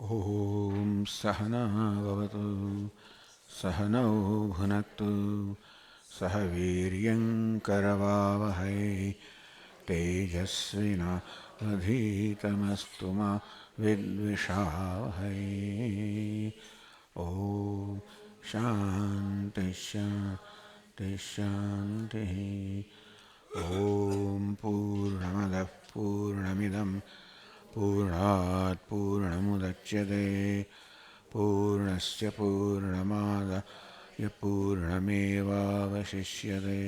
ॐ सहना भवतु सहनौ भुनक्तु सह वीर्यङ्करवावहै तेजस्विनावधीतमस्तु मा विद्विषावहै। ॐ शान्ति शान्ति शान्तिः। ॐ पूर्णमदः पूर्णमिदं पूर्णात् पूर्णमुदच्यते पूर्णस्य पूर्णमादाय पूर्णमेवावशिष्यते।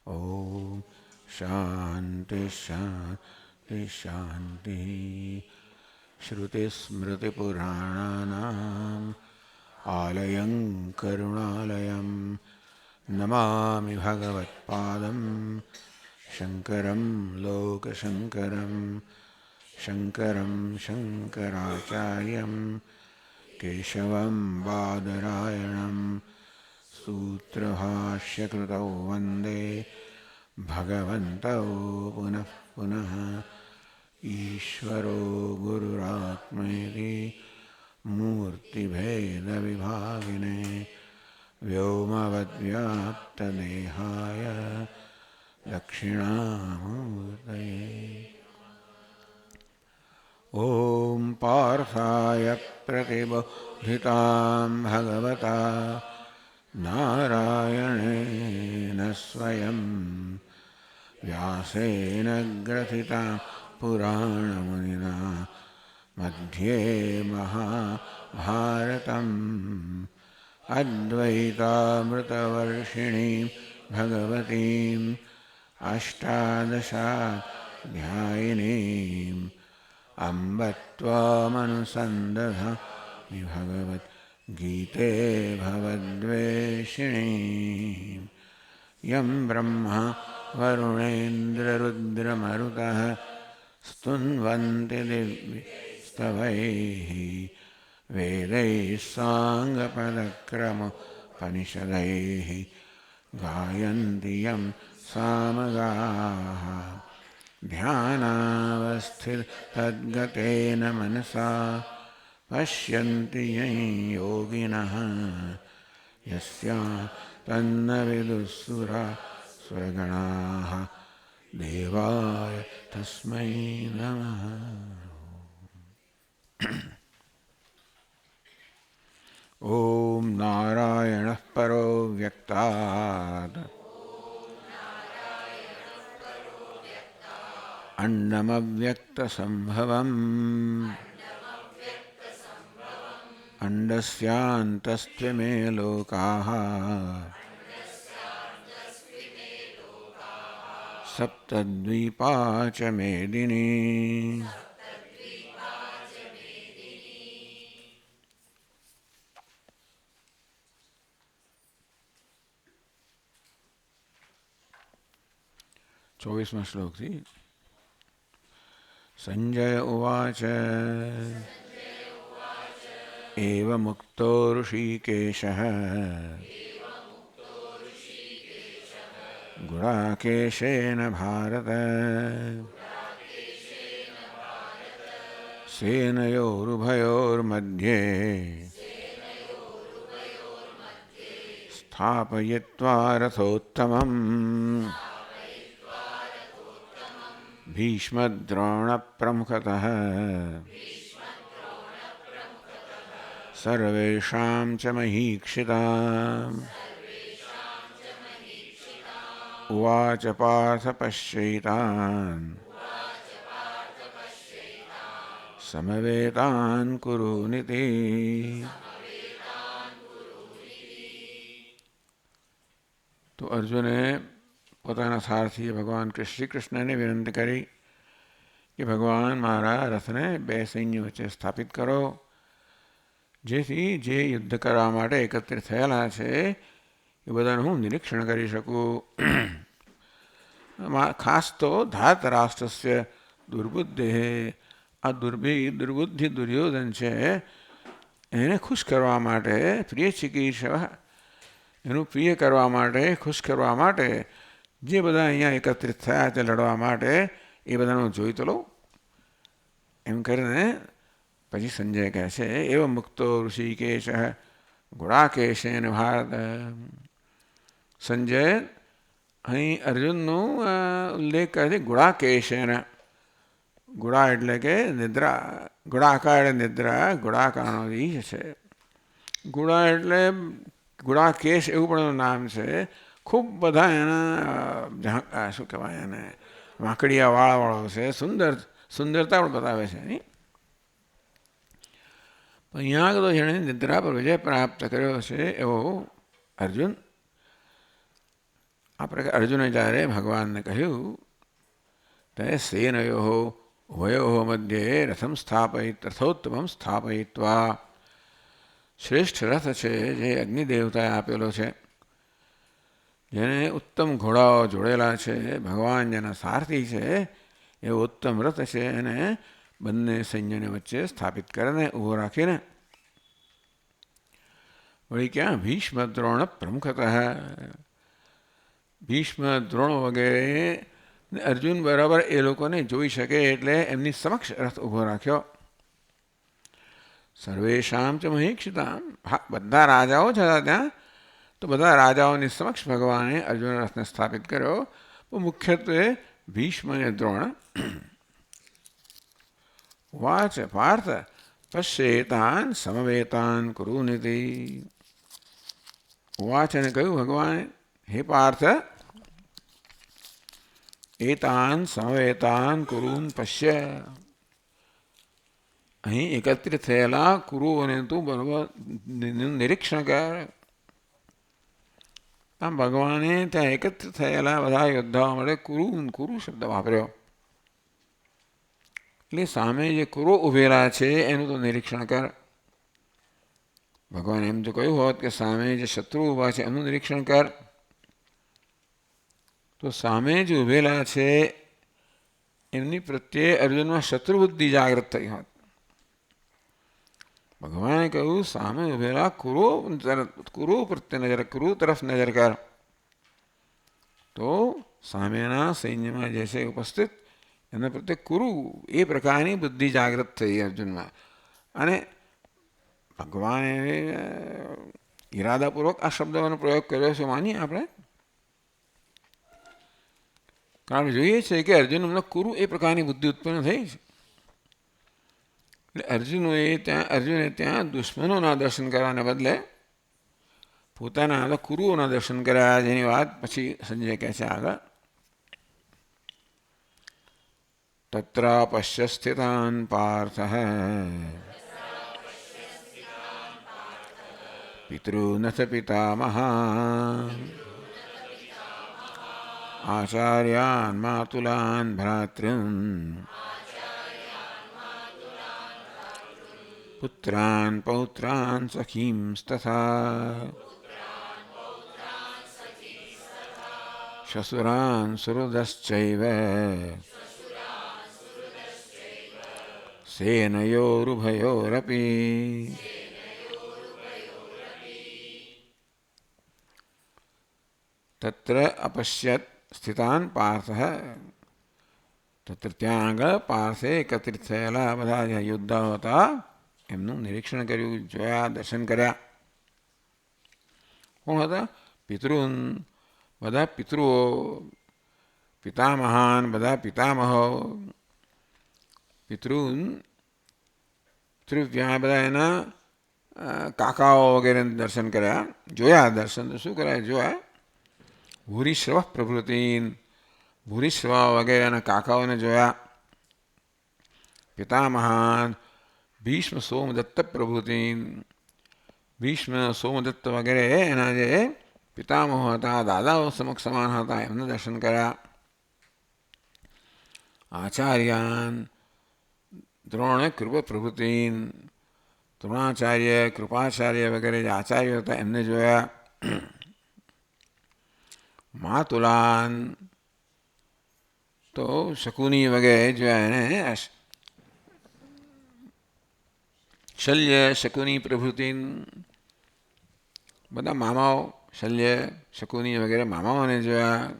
ॐ शान्ति शान्ति शान्तिः। श्रुतिस्मृतिपुराणानाम् आलयं करुणालयं नमामि भगवत्पादं शङ्करं लोकशङ्करं शङ्करं शङ्कराचार्यं केशवं बादरायणं सूत्रभाष्यकृतौ वन्दे भगवन्तौ पुनः पुनः। ईश्वरो गुरुरात्मेति मूर्तिभेदविभागिने व्योमवद्व्याप्तदेहाय दक्षिणामूर्तये। ॐ पार्थाय प्रतिबोधितां भगवता नारायणेन स्वयं व्यासेन ग्रथितां पुराणमुनिना मध्ये महाभारतम् अद्वैतामृतवर्षिणीं भगवतीम् अष्टादशाध्यायिनीम् अम्ब त्वामनुसन्दधामि भगवद्गीते भवद्वेषिणीम्। यं ब्रह्मा वरुणेन्द्ररुद्रमरुतः स्तुन्वन्ति दिव्यस्तवैः वेदैः साङ्गपदक्रमोपनिषदैः गायन्ति यं सामगाः। ध्यानावस्थिततद्गतेन मनसा पश्यन्ति यं योगिनः यस्यान्तन्न विदुःसुरासुरगणाः देवाय तस्मै नमः। ॐ नारायणः परो व्यक्तात् अण्डमव्यक्तसम्भवम् अण्डस्यान्तस्त्वमे लोकाः सप्तद्वीपा च मेदिनी। चौबीसवां श्लोक थी। संजय उवाच एवमुक्तो ऋषिकेशः गुडाकेशेन भारत सेनयोरुभयोर्मध्ये स्थापयित्वा रथोत्तमम् भीष्मद्रोणप्रमुखतः सर्वेषां च महीक्षिताम्। उवाच पार्थ पश्यैतान् समवेतान् कुरूनिति। तो अर्जुने પોતાના સારથી ભગવાન શ્રી કૃષ્ણને વિનંતી કરી કે ભગવાન મારા રથને બે સૈન્ય વચ્ચે સ્થાપિત કરો જેથી જે યુદ્ધ કરવા માટે એકત્રિત થયેલા છે એ બધાનું હું નિરીક્ષણ કરી શકું. ખાસ તો ધાતરાષ્ટ્રસ્ય દુર્બુદ્ધિ આ દુર્બુદ્ધિ દુર્યોધન છે એને ખુશ કરવા માટે પ્રિય ચિકિત્સવ એનું પ્રિય કરવા માટે ખુશ કરવા માટે જે બધા અહીંયા એકત્રિત થયા છે લડવા માટે એ બધાનું જોઈ તો લો એમ કરીને પછી સંજય કહે છે એવ મુક્તો ઋષિકેશ ગુડાકેશેન ભારત. સંજય અહીં અર્જુનનું ઉલ્લેખ કરે છે ગુડાકેશેન. ગુડા એટલે કે નિદ્રા, ગુડાકાર એટલે નિદ્રા, ગુડાકારનો ઈશ છે. ગુડા એટલે ગુડાકેશ એવું પણ એનું નામ છે. ખૂબ બધા એના શું કહેવાય એને વાંકડિયા વાળાવાળો છે. સુંદરતા પણ બતાવે છે. અહીંયા આગળ જેણે નિદ્રા પર વિજય પ્રાપ્ત કર્યો છે એવો અર્જુન. આ પ્રકારે અર્જુને જ્યારે ભગવાનને કહ્યું ત્યારે સેનયો ઉભયો મધ્યે રથમ રથોત્તમમ સ્થાપયિત્વા. શ્રેષ્ઠ રથ છે જે અગ્નિદેવતાએ આપેલો છે, જેને ઉત્તમ ઘોડાઓ જોડેલા છે, ભગવાન જેના સારથી છે એવો ઉત્તમ રથ છે, એને બંને સૈન્યને વચ્ચે સ્થાપિત કરીને ઊભો રાખીને વળી ક્યાં ભીષ્મ દ્રોણ પ્રમુખતઃ. ભીષ્મ દ્રોણ વગેરે અર્જુન બરાબર એ લોકોને જોઈ શકે એટલે એમની સમક્ષ રથ ઊભો રાખ્યો. સર્વેશામ ચ મહીક્ષિતામ. હા, બધા રાજાઓ જ હતા ત્યાં, તો બધા રાજાઓની સમક્ષ ભગવાને અર્જુન રથને સ્થાપિત કર્યો. મુખ્યત્વે ભીષ્મ અને દ્રોણ. વાચ પાર્થ પશ્યેતાન સમવેતાન કુરુનિતિ. વાચ અને કહ્યું ભગવાને, હે પાર્થ, એતાન સમવેતાન કુરુન પશ્ય. અહીં એકત્રિત થયેલા કુરુઓને તું બરોબર નિરીક્ષણ કર. આમ ભગવાને ત્યાં એકત્રિત થયેલા બધા યોદ્ધાઓ માટે કુરુ શબ્દ વાપર્યો. એટલે સામે જે કુરો ઉભેલા છે એનું તો નિરીક્ષણ કર. ભગવાન એમ તો કહ્યું હોત કે સામે જે શત્રુ ઉભા છે એમનું નિરીક્ષણ કર, તો સામે જે ઉભેલા છે એમની પ્રત્યે અર્જુનમાં શત્રુબુદ્ધિ જાગૃત થઈ હોત. ભગવાને કહ્યું સામે ઉભેલા કુરુ પ્રત્યે નજર, કુરુ તરફ નજર કર. તો સામેના સૈન્યમાં જે છે ઉપસ્થિત એના પ્રત્યે કુરુ એ પ્રકારની બુદ્ધિ જાગૃત થઈ અર્જુનમાં. અને ભગવાને ઈરાદાપૂર્વક આ શબ્દનો પ્રયોગ કર્યો છે માનીએ આપણે, કારણ જોઈએ છે કે અર્જુન હમણાં કુરુ એ પ્રકારની બુદ્ધિ ઉત્પન્ન થઈ છે. એટલે અર્જુને ત્યાં દુશ્મનોના દર્શન કરવાને બદલે પોતાના કુરુઓના દર્શન કર્યા, જેની વાત પછી સંજય કહે છે આગળ. તત્ર પશ્ય સ્થિતાન પાર્થ પિતॄનથ પિતામહા આચાર્યાન માતુલાન ભ્રાતॄન પુત્રાન પૌત્રાન સખીંસ્તથા શશુરાન સુહૃદશ્ચૈવ સેનયોરુભયોરપી. તત્ર અપશ્યત સ્થિતાન પાર્થ. તત્ર ત્યાં આગળ પાર્થે એકત્રિત થયેલા બધા જે યોદ્ધાઓ હતા એમનું નિરીક્ષણ કર્યું, જોયા, દર્શન કર્યા. કોણ હતા? પિતૃન, બધા પિતૃઓ, પિતામહાન, બધા પિતામહો, પિતૃન પિતૃવ્યા બધા એના કાકાઓ વગેરે દર્શન કર્યા, જોયા. દર્શન તો શું કર્યા? જોયા. ભૂરિશ્રવ પ્રભૃતિન, ભૂરિશ્રવ વગેરેના કાકાઓને જોયા. પિતામહાન ભીષ્મ સોમદત્ત પ્રભૃતિન, ભીષ્મ સોમદત્ત વગેરે એના જે પિતામહો હતા, દાદાઓ સમક્ષ સમાન હતા, એમને દર્શન કર્યા. આચાર્યાન દ્રોણ કૃપ પ્રભૃતિન, દ્રોણાચાર્ય, કૃપાચાર્ય વગેરે જે આચાર્યો હતા એમને જોયા. માતુલાન તો શકુની વગેરે જોયા એને. શલ્ય શકુની પ્રભૃતિન, બધા મામાઓ, શલ્ય શકુની વગેરે મામાઓને જોયા.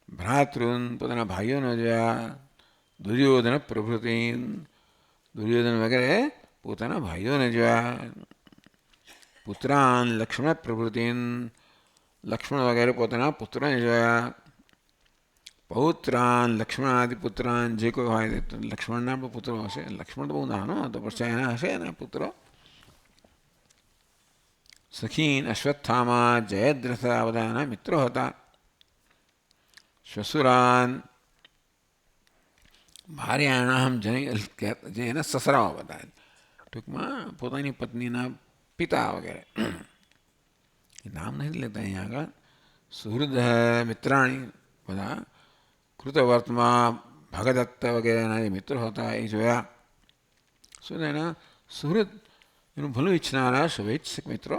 ભ્રાતૃન પોતાના ભાઈઓને જોયા. દુર્યોધન પ્રભૃતિન, દુર્યોધન વગેરે પોતાના ભાઈઓને જોયા. પુત્રાન લક્ષ્મણ પ્રભૃતિન, લક્ષ્મણ વગેરે પોતાના પુત્રને જોયા. પૌત્રાન લક્ષ્મણાદિ પુત્રાન, જે કોઈ હોય લક્ષ્મણના પણ પુત્રો હશે. લક્ષ્મણ તો બહુ નાનો હતો, પછી એના હશે એના પુત્રો. સખીન અશ્વત્થામા જયદ્રથ આ બધા એના મિત્રો હતા. શ્વસુરાન ભાર્યાણામ જે એના સસરાઓ બધા, ટૂંકમાં પોતાની પત્નીના પિતા વગેરે નામ નથી લેતા અહીંયા આગળ. સુહૃદ મિત્રાણી બધા, કૃતવર્તમાં ભગદત્ત વગેરેના જે મિત્રો હતા એ જોયા. શું એના સુહૃદ, એનું ભલું ઈચ્છનારા શુભેચ્છક મિત્રો.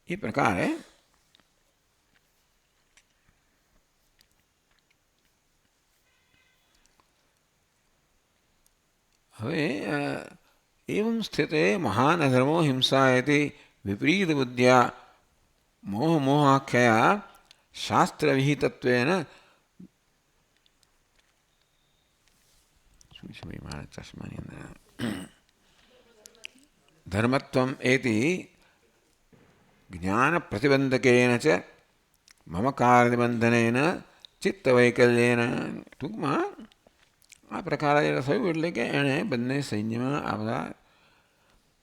એ પ્રકારે હવે એવં સ્થિતે મહાન અધર્મો હિંસાયતિ વિપરીત બુદ્ધ્યા મોહાખ્યા શાસ્ત્રવિહિતત્વેન. શું છે ભાઈ મારા ચશ્માની અંદર? ધર્મત્વમ એતિ જ્ઞાન પ્રતિબંધકેન ચ મમ કાર્યબંધનેન ચિત્તવૈકલ્યેન. ટૂંકમાં આ પ્રકારે થયું એટલે કે એણે બંને સૈન્યમાં આ બધા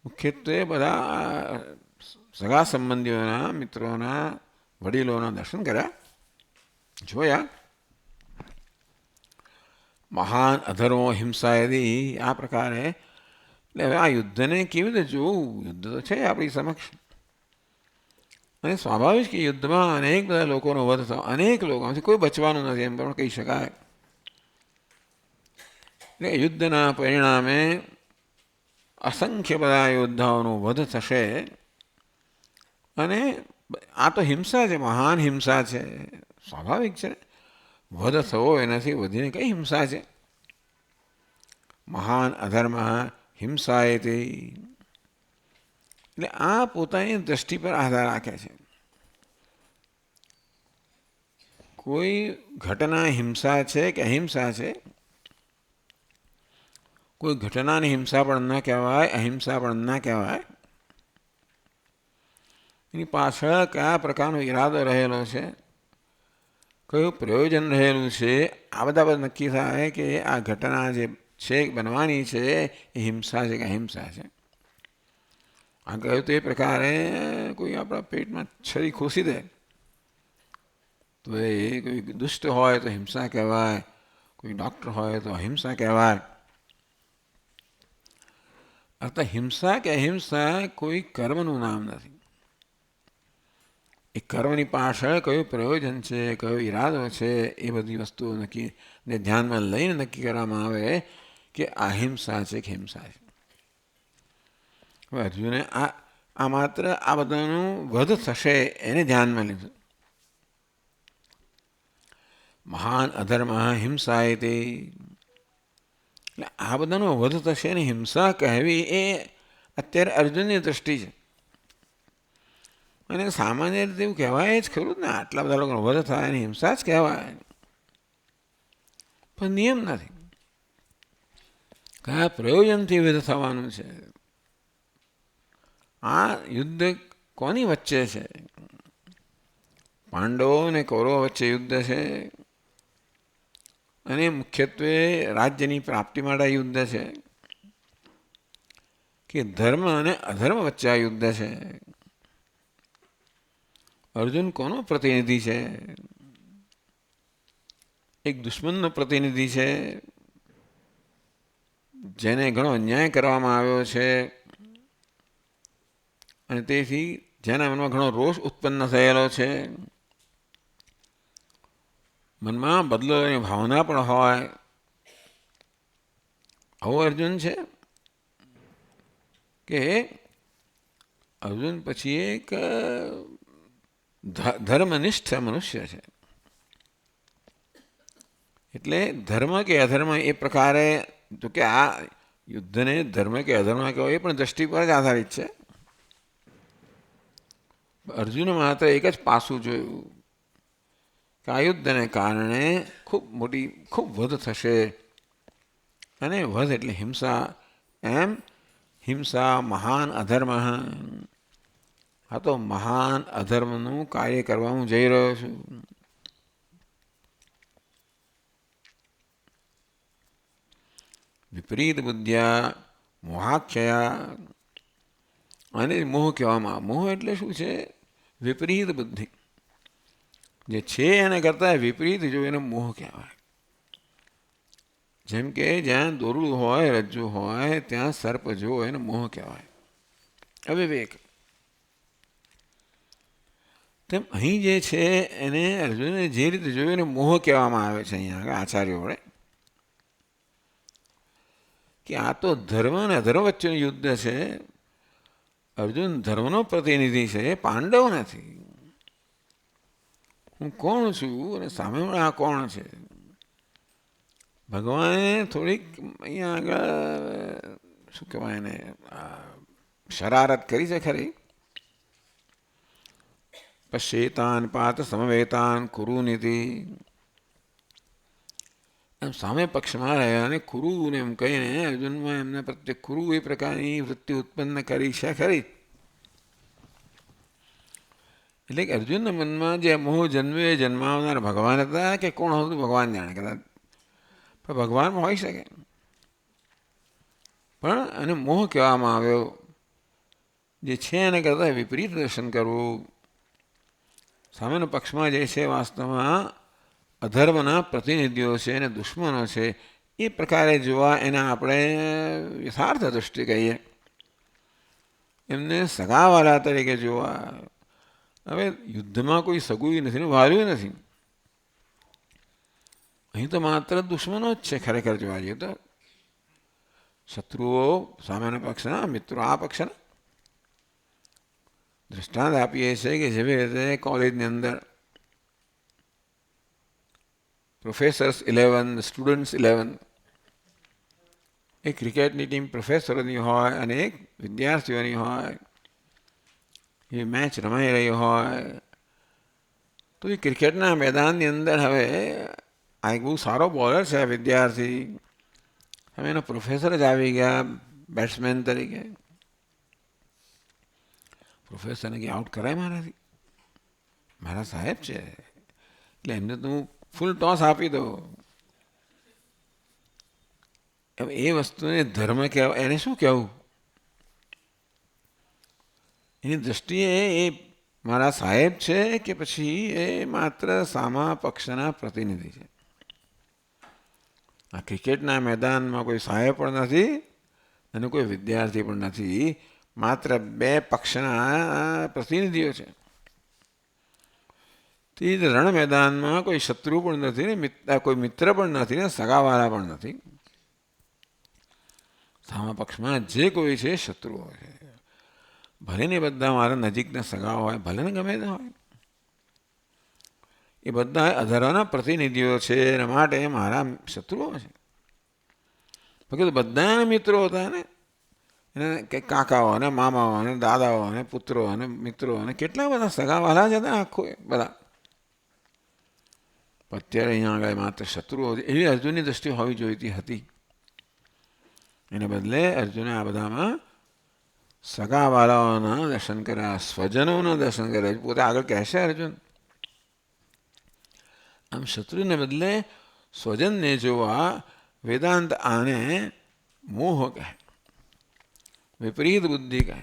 મુખ્યત્વે બધા સગા સંબંધીઓના, મિત્રોના, વડીલોના દર્શન કર્યા, જોયા. મહાન અધર્મો હિંસાયદી આ પ્રકારે. એટલે હવે આ યુદ્ધને કેવી રીતે જોવું? યુદ્ધ તો છે આપણી સમક્ષ, અને સ્વાભાવિક કે યુદ્ધમાં અનેક બધા લોકોનો વધ થયો, અનેક લોકોમાંથી કોઈ બચવાનું નથી એમ પણ કહી શકાય. એટલે યુદ્ધના પરિણામે અસંખ્ય બધા યોદ્ધાઓનો વધ થશે. અને આ તો હિંસા છે, મહાન હિંસા છે, સ્વાભાવિક છે. વધ થવો એનાથી વધીને કઈ હિંસા છે? મહાન અધર્મ હિંસાએતી. એટલે આ પોતાની દ્રષ્ટિ પર આધાર રાખે છે. કોઈ ઘટના હિંસા છે કે અહિંસા છે? કોઈ ઘટનાની હિંસા પણ ન કહેવાય, અહિંસા પણ ન કહેવાય. એની પાછળ કયા પ્રકારનો ઈરાદો રહેલો છે, કયું પ્રયોજન રહેલું છે, આ બધા નક્કી થાય કે આ ઘટના જે છે બનવાની છે એ હિંસા છે કે અહિંસા છે. આ કહ્યું તો એ પ્રકારે કોઈ આપણા પેટમાં છરી ખોસી દે તો એ કોઈ દુષ્ટ હોય તો હિંસા કહેવાય, કોઈ ડૉક્ટર હોય તો અહિંસા કહેવાય. અર્থাৎ હિંસા કે અહિંસા કોઈ કર્મનું નામ નથી. એ કર્મની પાછળ કયું પ્રયોજન છે, કયો ઈરાદો છે, એ બધી વસ્તુઓ નક્કીને ધ્યાનમાં લઈને નક્કી કરવામાં આવે કે અહિંસા છે કે હિંસા છે. હવે અર્જુને આ માત્ર આ બધાનું વધ થશે એને ધ્યાનમાં લીધું. મહાન અધર્મ હિંસા તે, એટલે આ બધાનો વધ થશે ને હિંસા કહેવી એ અત્યારે અર્જુનની દૃષ્ટિ છે. અને સામાન્ય રીતે એવું કહેવાય જ ખરું ને, આટલા બધા લોકોનો વધ થાય અને હિંસા જ કહેવાય. પણ નિયમ નથી. કયા પ્રયોજનથી વધ થવાનું છે? આ યુદ્ધ કોની વચ્ચે છે? પાંડવો અને કૌરવો વચ્ચે યુદ્ધ છે, અને મુખ્યત્વે રાજ્યની પ્રાપ્તિ માટે યુદ્ધ છે કે ધર્મ અને અધર્મ વચ્ચે આ યુદ્ધ છે? અર્જુન કોનો પ્રતિનિધિ છે? એક દુશ્મનનો પ્રતિનિધિ છે, જેને ઘણો અન્યાય કરવામાં આવ્યો છે, અને તેથી જેના મનમાં ઘણો રોષ ઉત્પન્ન થયેલો છે. મનમાં બદલાની ભાવના પણ હોય. આવો અર્જુન છે કે અર્જુન પછી એક ધર્મનિષ્ઠ મનુષ્ય છે. એટલે ધર્મ કે અધર્મ એ પ્રકારે, તો કે આ યુદ્ધને ધર્મ કે અધર્મ કહેવો એ પણ દ્રષ્ટિ પર જ આધારિત છે. અર્જુને માત્ર એક જ પાસું જોયું કે આ યુદ્ધને કારણે ખૂબ વધ થશે, અને વધ એટલે હિંસા. એમ હિંસા મહાન અધર્મ. આ તો મહાન અધર્મનું કાર્ય કરવા હું જઈ રહ્યો છું. વિપરીત બુદ્ધિયા મોહાક્ષયા, અને મોહ કહેવામાં. મોહ એટલે શું છે? વિપરીત બુદ્ધિ. જે છે એને કરતાં વિપરીત જો એને મોહ કહેવાય. જેમ કે જ્યાં દોરડું હોય, રજ્જુ હોય, ત્યાં સર્પ જો એને મોહ કહેવાય, અવિવેક. તેમ અહીં જે છે એને અર્જુને જે રીતે જોયું એને મોહ કહેવામાં આવે છે અહીંયા આગળ આચાર્યો વડે, કે આ તો ધર્મ અને અધર્મ વચ્ચેનું યુદ્ધ છે. અર્જુન ધર્મનો પ્રતિનિધિ છે, પાંડવ નથી. હું કોણ છું અને સામેવાળા આ કોણ છે? ભગવાને થોડીક અહીંયા આગળ શું કહેવાય એને શરારત કરી છે ખરી. પશ્યેતાન પાત સમવેતાન કુરુ નીતિ. એમ સામે પક્ષમાં રહ્યા અને કુરુને એમ કહીને અર્જુનમાં એમના પ્રત્યે કુરુ એ પ્રકારની વૃત્તિ ઉત્પન્ન કરી છે ખરી. એટલે કે અર્જુનના મનમાં જે મોહ જન્મે જન્માવનાર ભગવાન હતા કે કોણ હતું ભગવાન જાણે. કદાચ પણ ભગવાનમાં હોઈ શકે, પણ એને મોહ કહેવામાં આવ્યો. જે છે એને કરતાં વિપરીત દર્શન કરવું. સામેના પક્ષમાં જે છે વાસ્તવમાં અધર્મના પ્રતિનિધિઓ છે અને દુશ્મનો છે. એ પ્રકારે જોવા એને આપણે યથાર્થ દૃષ્ટિ કહીએ. એમને સગાવાલા તરીકે જોવા. હવે યુદ્ધમાં કોઈ સગું નથી ને વાલ્યું નથી. અહીં તો માત્ર દુશ્મનો જ છે ખરેખર જોવા જઈએ તો. શત્રુઓ સામેના પક્ષના, મિત્રો આ પક્ષના. દૃષ્ટાંત આપીએ છીએ કે જેવી રીતે કોલેજની અંદર પ્રોફેસર્સ 11, સ્ટુડન્ટ્સ 11. એક ક્રિકેટની ટીમ પ્રોફેસરોની હોય અને એક વિદ્યાર્થીઓની હોય. એ મેચ રમાઈ રહી હોય તો એ ક્રિકેટના મેદાનની અંદર હવે આ એક બહુ સારો બોલર છે વિદ્યાર્થી, હવે એના પ્રોફેસર જ આવી ગયા બેટ્સમેન તરીકે. પ્રોફેસરને કે આઉટ કરાય મારાથી, મારા સાહેબ છે એટલે એમને તો હું ફૂલ ટોસ આપી દો. એ વસ્તુને ધર્મ કહેવાય. એને શું કહેવું? એની દૃષ્ટિએ એ મારા સાહેબ છે કે પછી એ માત્ર સામા પક્ષના પ્રતિનિધિ છે? આ ક્રિકેટના મેદાનમાં કોઈ સાહેબ પણ નથી અને કોઈ વિદ્યાર્થી પણ નથી, માત્ર બે પક્ષના પ્રતિનિધિઓ છે. તે રણ મેદાનમાં કોઈ શત્રુ પણ નથી ને કોઈ મિત્ર પણ નથી ને સગાવાળા પણ નથી. સામા પક્ષમાં જે કોઈ છે શત્રુઓ છે. ભલે ને બધા મારા નજીકના સગા હોય, ભલે ને ગમે તે હોય, એ બધા અધર્મના પ્રતિનિધિઓ છે એના માટે મારા શત્રુઓ છે. બાકી તો બધાના મિત્રો હતા ને, એને કાકાઓ અને મામાઓ અને દાદાઓ અને પુત્રો અને મિત્રો અને કેટલા બધા સગાવાલા જ હતા આખું બધા. અત્યારે અહીંયા આગળ માત્ર શત્રુઓ એવી અર્જુનની દ્રષ્ટિ હોવી જોઈતી હતી. એને બદલે અર્જુને આ બધામાં સગાવાલાઓના દર્શન કર્યા, સ્વજનોના દર્શન કર્યા. પોતે આગળ કહેશે અર્જુન. આમ શત્રુને બદલે સ્વજનને જોવા વેદાંત આને મોહ કહે, વિપરીત બુદ્ધિ કહે.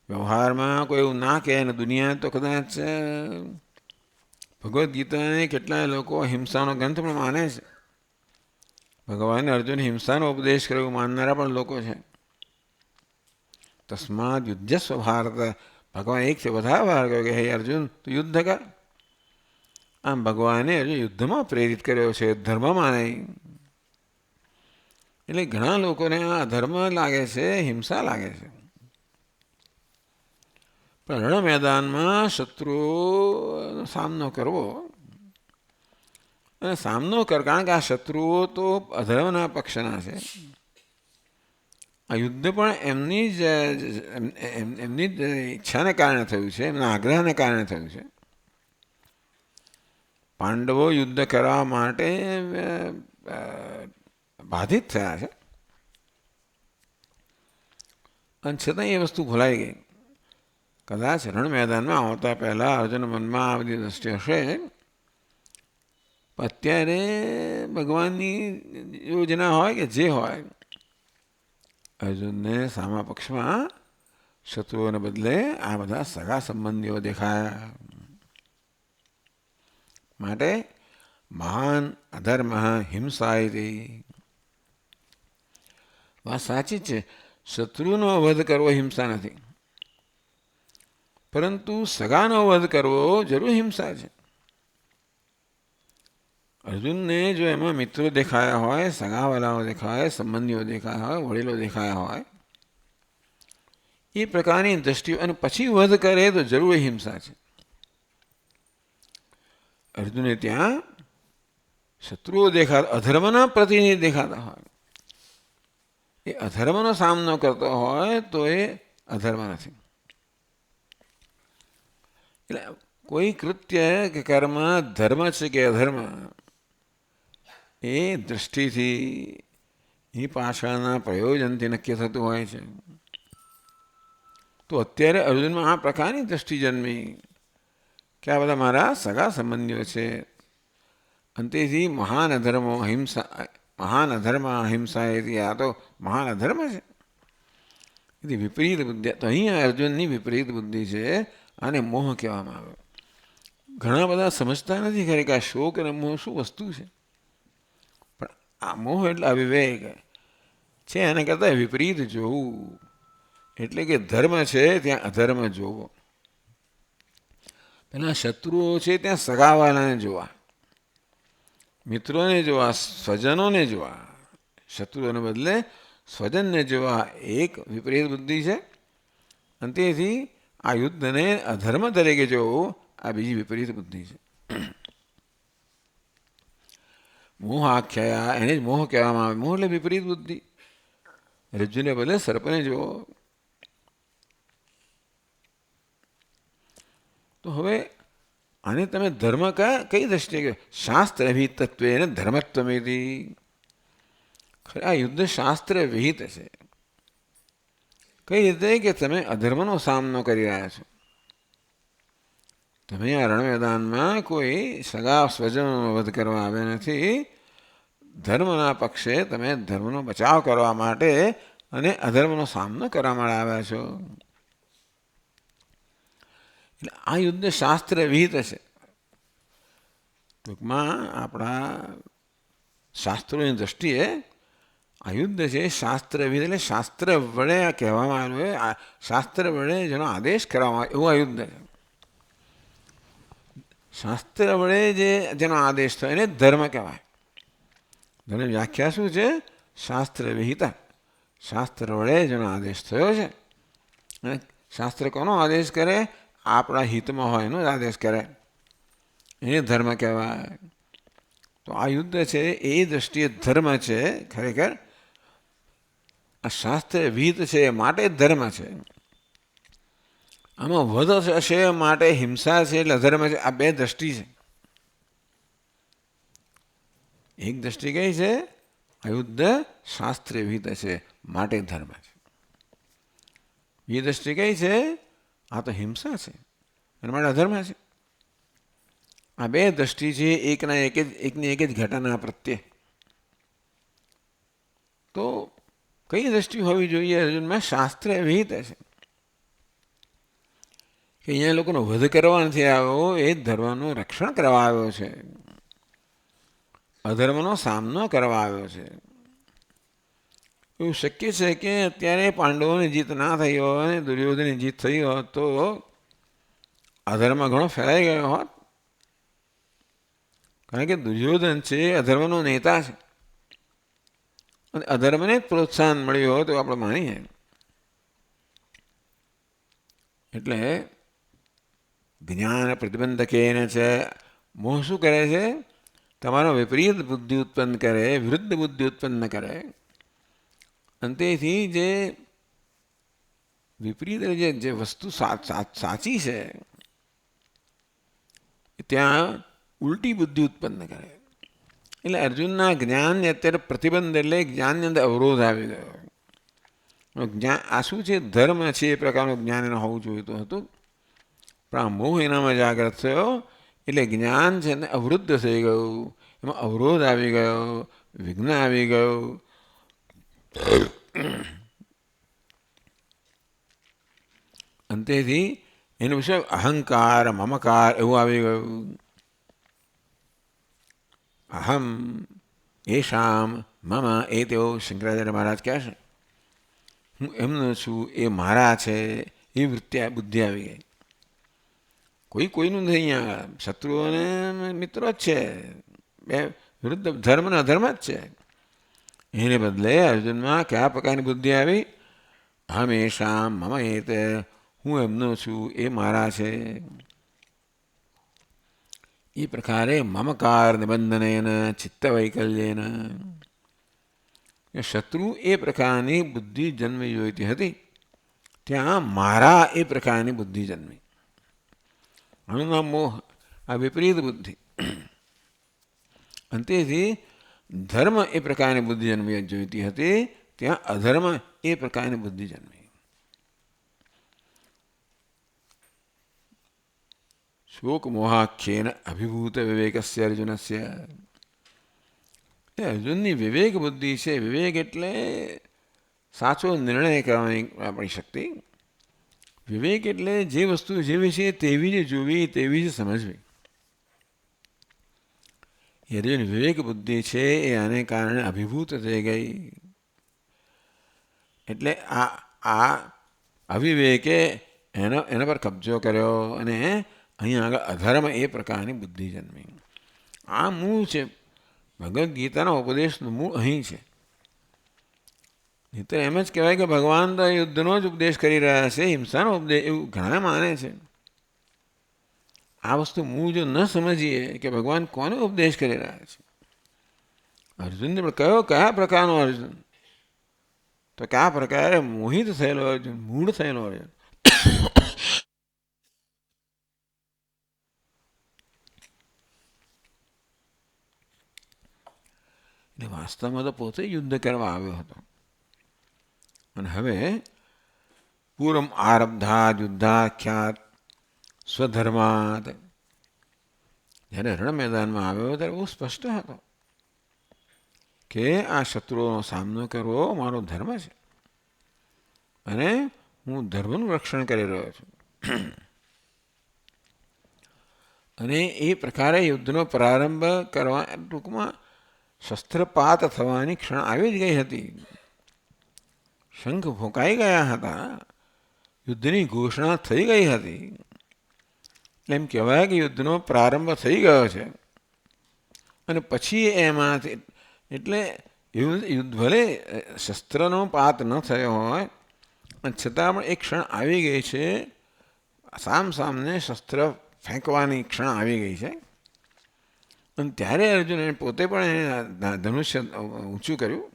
વ્યવહારમાં કોઈ એવું ના કહે અને દુનિયા તો કદાચ ભગવદ્ ગીતાને કેટલાય લોકો હિંસાનો ગ્રંથ પણ માને છે. ભગવાને અર્જુન હિંસાનો ઉપદેશ કર્યો માનનારા પણ લોકો છે. તસ્માદ યુદ્ધસ્વ ભારત. ભગવાન એક છે વધારે વાર કહ્યું કે હે અર્જુન તું યુદ્ધ કર. આમ ભગવાને અર્જુન યુદ્ધમાં પ્રેરિત કર્યો છે, ધર્મમાં નહીં. એટલે ઘણા લોકોને આ અધર્મ લાગે છે, હિંસા લાગે છે. પણ રણ મેદાનમાં શત્રુઓનો સામનો કરવો અને સામનો કર, કારણ કે આ શત્રુઓ તો અધર્મના પક્ષના છે. આ યુદ્ધ પણ એમની જ ઈચ્છાને કારણે થયું છે, એમના આગ્રહને કારણે થયું છે. પાંડવો યુદ્ધ કરવા માટે બાધિત થયા છે, અને છતાં એ વસ્તુ ભૂલાઈ ગઈ. કદાચ રણ મેદાનમાં આવતા પહેલાં અર્જુન મનમાં આ બધી દ્રષ્ટિ હશે, અત્યારે ભગવાનની યોજના હોય કે જે હોય, અર્જુનને સામા પક્ષમાં શત્રુઓને બદલે આ બધા સગા સંબંધીઓ દેખાયા. માટે મહાન અધર્મ હિંસાયતી. વાત સાચી છે, શત્રુનો વધ કરવો હિંસા નથી, પરંતુ સગાનો વધ કરવો જરૂર હિંસા છે. અર્જુનને જો એમાં મિત્રો દેખાયા હોય, સગાવાલાઓ દેખાયા હોય, સંબંધીઓ દેખાયા હોય, વડીલો દેખાયા હોય, એ પ્રકારની દ્રષ્ટિઓ, અને પછી વધ કરે તો જરૂર હિંસા છે. અર્જુને ત્યાં શત્રુઓ દેખાતા, અધર્મના પ્રતિનિધિ દેખાતા હોય, એ અધર્મનો સામનો કરતો હોય તો એ અધર્મ નથી. એટલે કોઈ કૃત્ય કે કર્મ ધર્મ છે કે અધર્મ, એ દૃષ્ટિથી, એ પાછળના પ્રયોજનથી નક્કી થતું હોય છે. તો અત્યારે અર્જુનમાં આ પ્રકારની દૃષ્ટિ જન્મી કે આ બધા મારા સગા સંબંધીઓ છે, અને તેથી મહાન અધર્મ અહિંસા એથી આ તો મહાન અધર્મ છે. એથી વિપરીત બુદ્ધિ, તો અહીંયા અર્જુનની વિપરીત બુદ્ધિ છે, આને મોહ કહેવામાં આવે. ઘણા બધા સમજતા નથી ખરે કે આ શોક અને મોહ શું વસ્તુ છે, પણ આ મોહ એટલે અવિવેક છે. એને કરતાં વિપરીત જોવું, એટલે કે ધર્મ છે ત્યાં અધર્મ જોવો. પેલા શત્રુઓ છે ત્યાં સગાવાલાને જોવા, મિત્રોને જોવા, સ્વજનોને જોવા, શત્રુઓને બદલે સ્વજનને જોવા, એક વિપરીત બુદ્ધિ છે. અને તેથી આ યુદ્ધને અધર્મ તરીકે જોવું, આ બીજી વિપરીત બુદ્ધિ છે. મોહ આખ્યાયા, એને જ મોહ કહેવામાં આવે. મોહ એટલે વિપરીત બુદ્ધિ. રજ્જુને બદલે સર્પને જોવો. તો હવે આને તમે ધર્મ કઈ દ્રષ્ટિએ કહો? શાસ્ત્ર વિહિત તત્વે એને ધર્મત્વમેથી. આ યુદ્ધ શાસ્ત્ર વિહિત છે. કઈ રીતે કે તમે અધર્મનો સામનો કરી રહ્યા છો. તમે આ રણ મેદાનમાં કોઈ સગા સ્વજનોનો વધ કરવા આવ્યા નથી, ધર્મના પક્ષે તમે ધર્મનો બચાવ કરવા માટે અને અધર્મનો સામનો કરવા માટે આવ્યા છો. એટલે આ યુદ્ધ શાસ્ત્ર વિહિત છે. ટૂંકમાં આપણા શાસ્ત્રોની દ્રષ્ટિએ આ યુદ્ધ છે શાસ્ત્ર વિહિત, એટલે શાસ્ત્ર વડે કહેવામાં આવ્યું, શાસ્ત્ર વડે જેનો આદેશ કરવામાં આવે એવું આ યુદ્ધ છે. શાસ્ત્ર વડે જેનો આદેશ થયો એને ધર્મ કહેવાય. ધર્મની વ્યાખ્યા શું છે? શાસ્ત્ર વિહિતા. શાસ્ત્ર વડે જેનો આદેશ થયો છે. અને શાસ્ત્ર કોનો આદેશ કરે? આપણા હિતમાં હોય એનો જ આદેશ કરે, એને ધર્મ કહેવાય. તો આ યુદ્ધ છે એ દ્રષ્ટિએ ધર્મ છે. ખરેખર આ શાસ્ત્ર વિહિત છે માટે ધર્મ છે. આમાં વધ હશે માટે હિંસા છે એટલે અધર્મ છે. આ બે દ્રષ્ટિ છે. એક દ્રષ્ટિ કઈ છે? આ યુદ્ધ શાસ્ત્ર વિહિત છે માટે ધર્મ છે. બીજી દ્રષ્ટિ કઈ છે? આ તો હિંસા છે એના માટે અધર્મ છે. આ બે દ્રષ્ટિ છે એકની એક જ ઘટના પ્રત્યે. તો કઈ દ્રષ્ટિ હોવી જોઈએ અર્જુનમાં? શાસ્ત્ર વિહિત છે કે અહીંયા લોકોનો વધ કરવા નથી આવ્યો, એ ધર્મનું રક્ષણ કરવા આવ્યો છે, અધર્મનો સામનો કરવા આવ્યો છે. એવું શક્ય છે કે અત્યારે પાંડવોની જીત ના થઈ હોય અને દુર્યોધનની જીત થઈ હોત તો અધર્મ ઘણો ફેલાઈ ગયો હોત. કારણ કે દુર્યોધન છે અધર્મનો નેતા છે, અને અધર્મને પ્રોત્સાહન મળ્યું હોય તો આપણે માનીએ. એટલે જ્ઞાન પ્રતિબંધકેન છે. મોહ શું કરે છે? તમારો વિપરીત બુદ્ધિ ઉત્પન્ન કરે, વિરુદ્ધ બુદ્ધિ ઉત્પન્ન કરે. અને તેથી જે વિપરીત જે વસ્તુ સાચી છે ત્યાં ઉલટી બુદ્ધિ ઉત્પન્ન કરે. એટલે અર્જુનના જ્ઞાનને અત્યારે પ્રતિબંધ એટલે જ્ઞાનની અંદર અવરોધ આવી ગયો. જ્ઞાન આ શું છે? ધર્મ છે એ પ્રકારનું જ્ઞાન એને હોવું જોઈતું હતું, પણ આ મોહ એનામાં જાગ્રત થયો એટલે જ્ઞાન છે ને અવરુદ્ધ થઈ ગયું, એમાં અવરોધ આવી ગયો, વિઘ્ન આવી ગયું. અંતેથી એનું વિશે અહંકાર, મમકાર એવું આવી ગયું. અહમ એશામ મમ એ તેઓ શંકરાચાર્ય મહારાજ કહે છે, હું એમનો છું, એ મારા છે, એ વૃત્તિ બુદ્ધિ આવી ગઈ. કોઈ કોઈનું નથી. અહીંયા શત્રુઓ અને મિત્રો જ છે, બે વિરુદ્ધ ધર્મ અને અધર્મ જ છે. એને બદલે અર્જુનમાં કયા પ્રકારની બુદ્ધિ આવી? હંમેશા મમ એત, હું એમનો છું, એ મારા છે. એ પ્રકારે મમકાર નિબંધનેન ચિત્તવૈકલ્યેન, શત્રુ એ પ્રકારની બુદ્ધિ જન્મી જોઈતી હતી, ત્યાં મારા એ પ્રકારની બુદ્ધિ જન્મી. આનું નામ મોહ, આ વિપરીત બુદ્ધિ. અંતેથી ધર્મ એ પ્રકારની બુદ્ધિ જન્મી જોઈતી હતી, ત્યાં અધર્મ એ પ્રકારની બુદ્ધિ જન્મી. શોક મોહાખ્યેન અભિભૂત વિવેકસ્ય અર્જુનસ્ય, એ અર્જુનની વિવેક બુદ્ધિ છે. વિવેક એટલે સાચો નિર્ણય કરવાની આપણી શક્તિ. વિવેક એટલે જે વસ્તુ જેવી છે તેવી જ જોવી, તેવી જ સમજવી. એ અર્જુન વિવેક બુદ્ધિ છે એ આને કારણે અભિભૂત થઈ ગઈ. એટલે આ અવિવેકે એના પર કબજો કર્યો અને અહીંયા આગળ અધર્મ એ પ્રકારની બુદ્ધિ જન્મી. આ મૂળ છે. ભગવદ્ ગીતાના ઉપદેશનું મૂળ અહીં છે. નહીં તો એમ જ કહેવાય કે ભગવાન તો યુદ્ધનો જ ઉપદેશ કરી રહ્યા છે, હિંસાનો ઉપદેશ, એવું ઘણા માને છે. આ વસ્તુ મૂળ જો ન સમજીએ કે ભગવાન કોને ઉપદેશ કરી રહ્યા છે. અર્જુનને પણ કયા પ્રકારનો અર્જુન? તો કયા પ્રકારે મોહિત થયેલો અર્જુન, મૂળ થયેલો અર્જુન. એટલે વાસ્તવમાં તો પોતે યુદ્ધ કરવા આવ્યો હતો. અને હવે પૂર્વ આરબ્ધાત યુદ્ધાખ્યાત સ્વધર્માત, જ્યારે રણ મેદાનમાં આવ્યો ત્યારે બહુ સ્પષ્ટ હતો કે આ શત્રુઓનો સામનો કરવો મારો ધર્મ છે અને હું ધર્મનું રક્ષણ કરી રહ્યો છું. અને એ પ્રકારે યુદ્ધનો પ્રારંભ કરવા ટૂંકમાં શસ્ત્રપાત થવાની ક્ષણ આવી જ ગઈ હતી. શંખ ફૂંકાઈ ગયા હતા, યુદ્ધની ઘોષણા થઈ ગઈ હતી. એટલે એમ કહેવાય કે યુદ્ધનો પ્રારંભ થઈ ગયો છે. અને પછી એમાંથી એટલે યુદ્ધ ભલે શસ્ત્રનો પાત ન થયો હોય અને છતાં પણ એક ક્ષણ આવી ગઈ છે, સામને શસ્ત્ર ફેંકવાની ક્ષણ આવી ગઈ છે. અને ત્યારે અર્જુને પોતે પણ એને ધનુષ્ય ઊંચું કર્યું.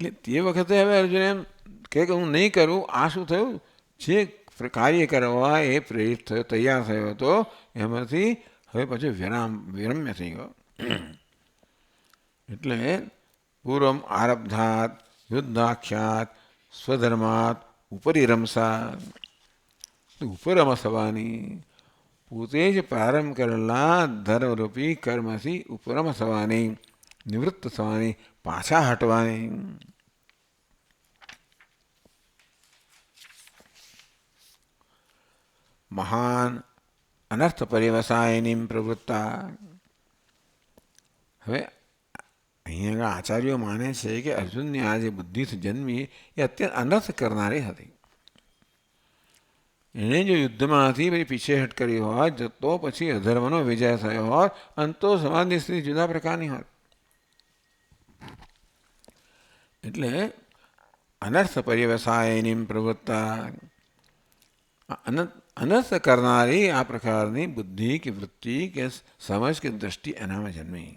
એટલે તે વખતે હવે અર્જુન એમ કે હું નહીં કરું. આ શું થયું? જે કાર્ય કરવા એ પ્રેરિત થયો, તૈયાર થયો હતો, એમાંથી હવે પછી વિરમ્ય થઈ ગયો. એટલે પૂર્વમ આરબ્ધાત યુદ્ધાખ્યાત સ્વધર્માત ઉપરિરમસા, ઉપરમસવાની, પોતે જ પ્રારંભ કરેલા ધર્મરૂપી કર્મથી ઉપરમ થવાની, નિવૃત્ત થવાની, પાછા હટવાની. મહાન અનર્થ પરિવસાયની પ્રવૃત્તા. હવે અહીંયા આચાર્યો માને છે કે અર્જુનની આ જે બુદ્ધિ જન્મી એ અત્યંત અનર્થ કરનારી હતી. એણે જો યુદ્ધમાંથી પછી પીછેહટ કરી હોત તો પછી અધર્મનો વિજય થયો હોત અને તો સમાજની સ્થિતિ જુદા પ્રકારની હોત. એટલે અનર્થ પરિવસાયની પ્રવૃત્તા, અનર્થ કરનારી આ પ્રકારની બુદ્ધિ કે વૃત્તિ કે સમજ કે દ્રષ્ટિ એનામાં જન્મી.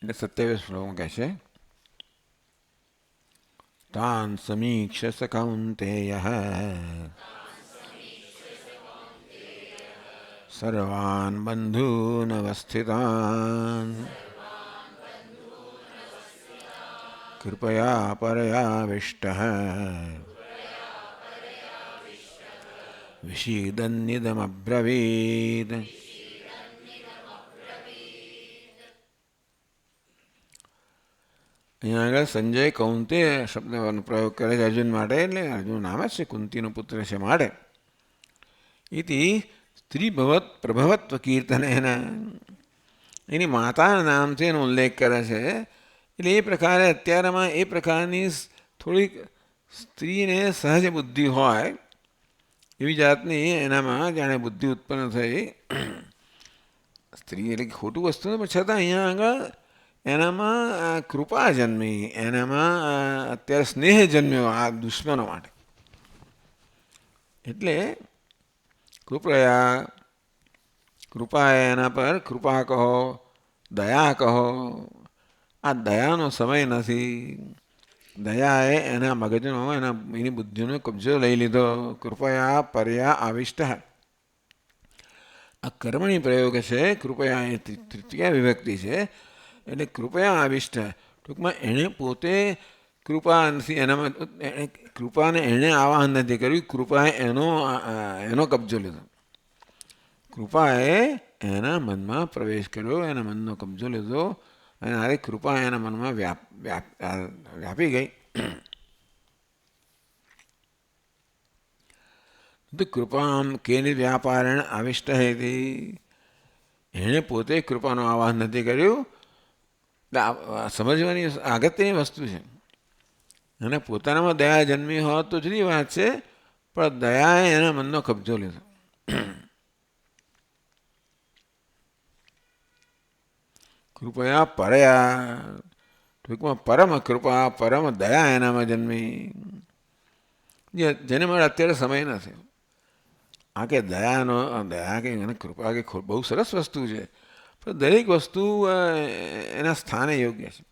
27 શ્લોકમાં કહે છે, તાન સમીક્ષ સ કૌંતેય સર્વાન બંધૂન અવસ્થિતાન કૃપયા પરયાવિષ્ટઃ વિષીદન્નિદમબ્રવીદ. અહીંયા આગળ સંજય કૌંતે શબ્દનો પ્રયોગ કરે છે અર્જુન માટે, એટલે અર્જુન નામ જ છે, કુંતીનો પુત્ર છે માટે. ઇતિ સ્ત્રી ભવત પ્રભવત્વ કીર્તન એની માતાના નામથી એનો ઉલ્લેખ કરે છે. એટલે એ પ્રકારે અત્યારમાં એ પ્રકારની થોડીક સ્ત્રીને સહજ બુદ્ધિ હોય એવી જાતની એનામાં જાણે બુદ્ધિ ઉત્પન્ન થઈ. સ્ત્રી એટલે ખોટું વસ્તુ નથી, પણ છતાં અહીંયા આગળ એનામાં કૃપા જન્મી, એનામાં અત્યારે સ્નેહ જન્મ્યો આ દુશ્મનો માટે. એટલે કૃપા એના પર કૃપા કહો, દયા કહો. આ દયાનો સમય નથી. દયાએ એના મગજનો એની બુદ્ધિનો કબજો લઈ લીધો. કૃપયા પર્યા આવિષ્ટ. આ કર્મણી પ્રયોગ છે. કૃપયા એ તૃતીય વિભક્તિ છે. એટલે કૃપયા આવિષ્ટ, ટૂંકમાં એણે પોતે કૃપા નથી, એનામાં કૃપાને એણે આવાહન નથી કર્યું, કૃપાએ એનો કબજો લીધો. કૃપાએ એના મનમાં પ્રવેશ કર્યો, એના મનનો કબજો લીધો, અને આ કૃપા એના મનમાં વ્યાપી ગઈ. તો કૃપામ કેની વ્યાપારેણ આવિષ્ટ હતી. એણે પોતે કૃપાનું આવાહન નથી કર્યું. સમજવાની અગત્યની વસ્તુ છે. અને પોતાનામાં દયા જન્મી હોત તો જુદી વાત છે, પણ દયાએ એના મનનો કબજો લીધો. કૃપયા પરયા, ટૂંકમાં પરમ કૃપા, પરમ દયા એનામાં જન્મી, જેને મારે અત્યારે સમય નથી. આ કે દયા કે કૃપા કે બહુ સરસ વસ્તુ છે, પણ દરેક વસ્તુ એના સ્થાને યોગ્ય છે.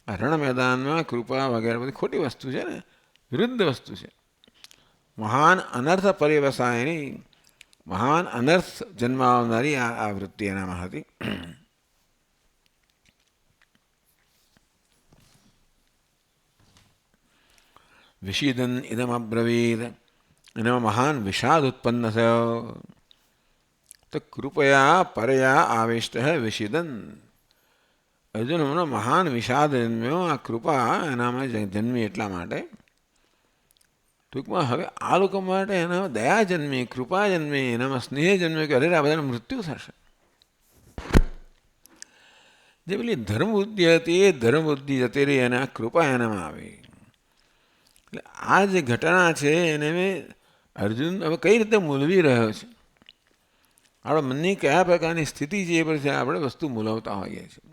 આ રણ મેદાનમાં કૃપા વગેરે બધી ખોટી વસ્તુ છે ને, વિરુદ્ધ વસ્તુ છે. મહાન અનર્થ પર્યવસાયની, મહાન અનર્થ જન્માવનારી આ વૃત્તિ એનામાં હતી. વિષીદન ઇદમ અબ્રવીદ, એનામાં મહાન વિષાદ ઉત્પન્ન થયો. તો કૃપયા પરયા આવિષ્ટ વિષીદન, અર્જુનનો મહાન વિષાદ જન્મ્યો. આ કૃપા એનામાં જન્મી એટલા માટે. ટૂંકમાં હવે આ લોકો માટે એનામાં દયા જન્મી, કૃપા જન્મી, એનામાં સ્નેહ જન્મ્યો કે અરે આ બધાનું મૃત્યુ થશે. જે પેલી ધર્મબુદ્ધિ હતી એ ધર્મબુદ્ધિ જતી રહી અને આ કૃપા એનામાં આવી. એટલે આ જે ઘટના છે એને અર્જુન હવે કઈ રીતે મૂલવી રહ્યો છે. આપણા મનની કયા પ્રકારની સ્થિતિ છે એ પરથી આપણે વસ્તુ મૂલવતા હોઈએ છીએ.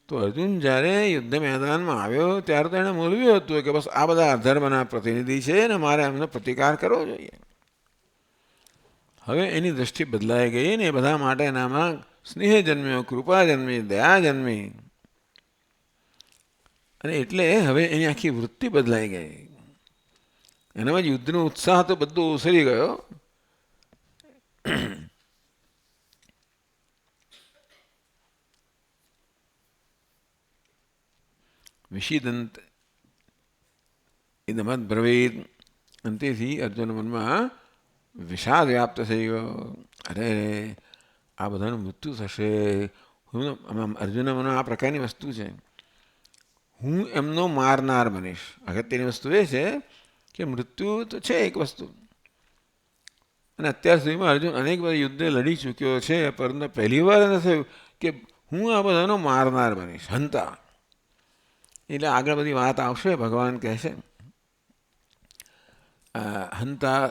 તો અર્જુન જ્યારે યુદ્ધ મેદાનમાં આવ્યો ત્યારે તો એણે મૂલવ્યું હતું કે બસ આ બધા અધર્મના પ્રતિનિધિ છે અને મારે એમનો પ્રતિકાર કરવો જોઈએ. હવે એની દૃષ્ટિ બદલાઈ ગઈ ને એ બધા માટે એનામાં સ્નેહ જન્મ્યો, કૃપા જન્મી, દયા જન્મી. અને એટલે હવે એની આખી વૃત્તિ બદલાઈ ગઈ. એનામાં જ યુદ્ધનો ઉત્સાહ તો બધો ઓસરી ગયો. વિષીદંત ઇદમદ બ્રવીદ, અંતેથી અર્જુન મનમાં વિષાદ વ્યાપ્ત થઈ ગયો. અરે આ બધાનું મૃત્યુ થશે. અર્જુનના મનમાં આ પ્રકારની વસ્તુ છે, હું એમનો મારનાર બનીશ. અગત્યની વસ્તુ એ છે કે મૃત્યુ તો છે એક વસ્તુ, અને અત્યાર સુધીમાં અર્જુન અનેક વાર યુદ્ધ લડી ચૂક્યો છે, પરંતુ પહેલી વાર એને થયું કે હું આ બધાનો મારનાર બનીશ, હંતા. એટલે આગળ બધી વાત આવશે. ભગવાન કહે છે હંતા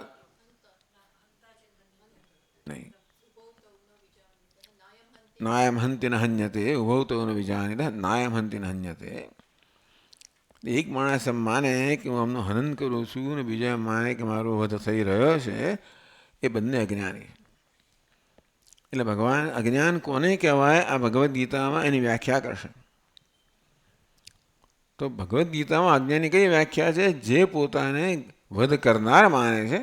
નહીં, નાયમ હંતિ ન હન્યતે ઉભૌ તો વિજાનિત નાયમ હંતિ ન હન્યતે. એક માણસ એમ માને કે હું આમનું હનન કરું છું ને બીજા માને કે મારો વધ થઈ રહ્યો છે, એ બંને અજ્ઞાની. એટલે ભગવાન અજ્ઞાન કોને કહેવાય આ ભગવદ્ ગીતામાં એની વ્યાખ્યા કરશે. તો ભગવદ્ ગીતામાં અજ્ઞાનની કઈ વ્યાખ્યા છે? જે પોતાને વધ કરનાર માને છે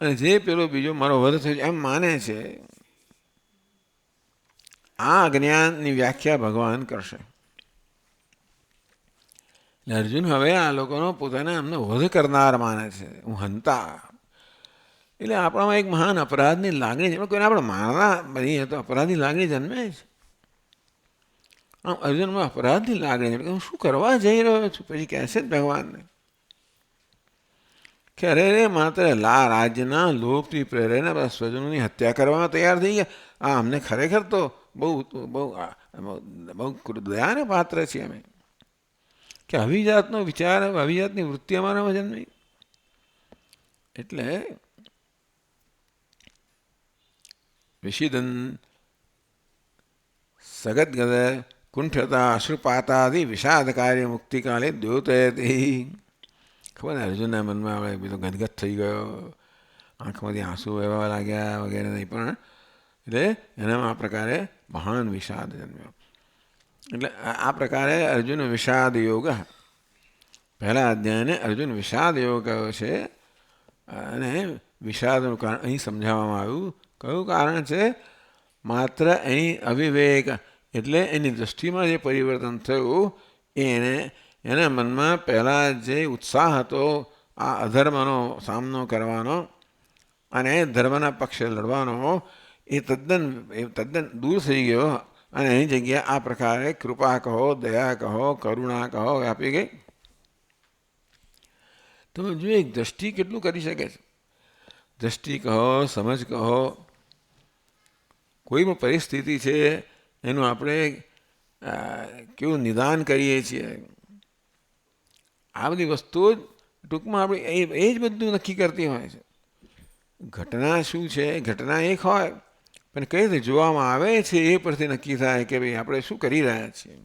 અને જે પેલો બીજો મારો વધ થયો એમ માને છે, આ અજ્ઞાનની વ્યાખ્યા ભગવાન કરશે. એટલે અર્જુન હવે આ લોકોનો પોતાને અમને વધ કરનાર માને છે, હું હંતા. એટલે આપણામાં એક મહાન અપરાધની લાગણી છે. કોઈને આપણે મારવા બનીએ તો અપરાધની લાગણી જન્મે છે. આમ અર્જુનમાં અપરાધની લાગણી છે. હું શું કરવા જઈ રહ્યો છું? પછી કહે છે ભગવાનને કે અરે રે માત્ર રાજ્યના લોભથી પ્રેરાઈને બધા સ્વજનોની હત્યા કરવામાં તૈયાર થઈ ગયા. આ અમને ખરેખર તો બહુ બહુ બહુ દયાને પાત્ર છીએ અમે, કે આવી જાતનો વિચાર, આવી જાતની વૃત્તિ અમારામાં જન્મી. એટલે વિષિદન સગદગદ કુંઠતા અશ્રુપાતાદિ વિષાદ કાર્ય મુક્તિકાલે દ્યોતયતી. ખબર ને અર્જુનના મનમાં હવે બીજો ગદગદ થઈ ગયો, આંખમાંથી આંસુ વહેવા લાગ્યા વગેરે નહીં, પણ એટલે એનામાં આ પ્રકારે મહાન વિષાદ જન્મ્યો. એટલે આ પ્રકારે અર્જુન વિષાદ યોગ, પહેલા અધ્યાયને અર્જુન વિષાદ યોગ કયો છે. અને વિષાદનું કારણ અહીં સમજાવવામાં આવ્યું. કયું કારણ છે? માત્ર અહીં અવિવેક, એટલે એની દૃષ્ટિમાં જે પરિવર્તન થયું એના મનમાં પહેલાં જે ઉત્સાહ હતો આ અધર્મનો સામનો કરવાનો અને ધર્મના પક્ષે લડવાનો, એ તદ્દન દૂર થઈ ગયો. અને એની જગ્યાએ આ પ્રકારે કૃપા કહો, દયા કહો, કરુણા કહો વ્યાપી ગઈ. તમે જો એક દ્રષ્ટિ કેટલું કરી શકે છે. દ્રષ્ટિ કહો, સમજ કહો, કોઈ પણ પરિસ્થિતિ છે એનું આપણે કેવું નિદાન કરીએ છીએ. આ બધી વસ્તુઓ ટૂંકમાં આપણે એ જ બધું નક્કી કરતી હોય છે. ઘટના શું છે? ઘટના એક હોય, પણ કઈ રીતે જોવામાં આવે છે એ પરથી નક્કી થાય કે ભાઈ આપણે શું કરી રહ્યા છીએ.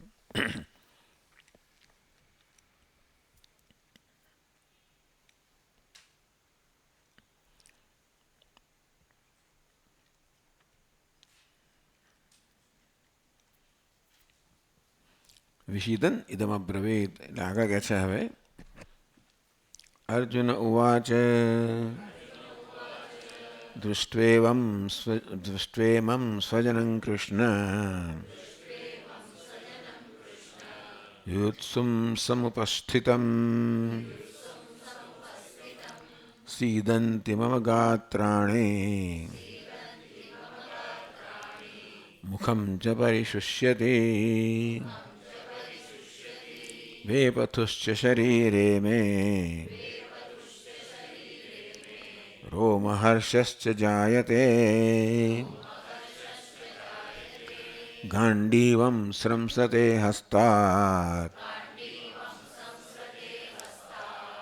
વિષિદન ઇદમબ્રવીત. એટલે આગળ કહે છે હવે અર્જુન ઉવાચ દૃષ્ટ્વેમં સ્વજनं કૃષ્ણ યુત્સું સમુપસ્થિતં સીદન્તિ મમ ગાત્રાણિ મુખં ચ પરિશુષ્યતે વેપથુશ્ચ શરીરે મે રોમહર્ષશ્ચ જાયતે ગાંડીવં સ્રંસતે હસ્તાत्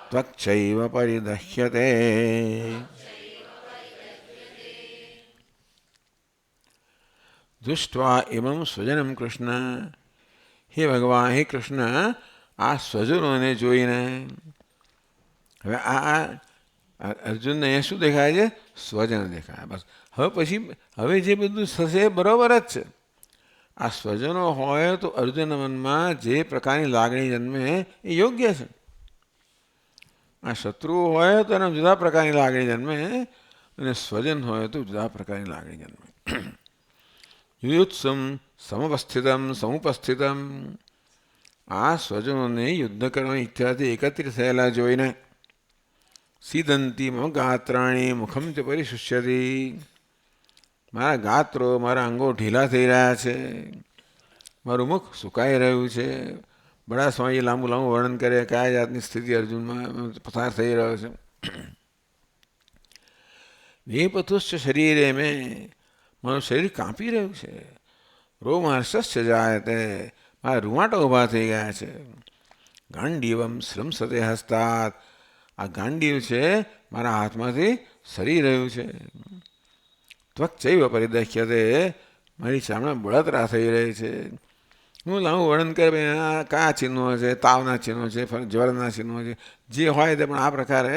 ત્વક્ચૈવ પરિદહ્યતે. દૃષ્ટ્વા ઇમં સ્વજનં કૃષ્ણ. હે ભગવાન, હે કૃષ્ણ, આ સ્વજનોને જોઈને, હવે આ અર્જુનને અહીંયા શું દેખાય છે? સ્વજન દેખાય. બસ હવે જે બધું થશે એ બરાબર જ છે. આ સ્વજનો હોય તો અર્જુનના મનમાં જે પ્રકારની લાગણી જન્મે એ યોગ્ય છે. આ શત્રુઓ હોય તો એના જુદા પ્રકારની લાગણી જન્મે, અને સ્વજન હોય તો જુદા પ્રકારની લાગણી જન્મે. યુયુત્સુમ સમુપસ્થિતમ. આ સ્વજનોને યુદ્ધ કરવાની ઈચ્છાથી એકત્રિત થયેલા જોઈને સીદંતી મમ ગાત્રાણી મુખમ ચ પરિશુષ્યતી. મારા ગાત્રો, મારા અંગો ઢીલા થઈ રહ્યા છે, મારું મુખ સુકાઈ રહ્યું છે. બડા સ્વામી લાંબુ લાંબુ વર્ણન કરે કયા જાતની સ્થિતિ અર્જુનમાં પસાર થઈ રહ્યો છે. વેપથુશ્ચ શરીરે મેં, મારું શરીર કાંપી રહ્યું છે. રોમહર્ષશ્ચ જાયતે, મારા રૂવાટા ઊભા થઈ ગયા છે. ગાંડીવમ સ્રંસતે હસ્તાत्, આ ગાંડીવ છે મારા હાથમાંથી સરી રહ્યું છે. ત્વક્ચૈવ પરિદહ્યતે, મારી ચામડા બળતરા થઈ રહી છે. હું લાંબુ વર્ણન કરે કયા ચિહ્નો છે, તાવના ચિહ્નો છે, જ્વરના ચિહ્નો છે, જે હોય તે, પણ આ પ્રકારે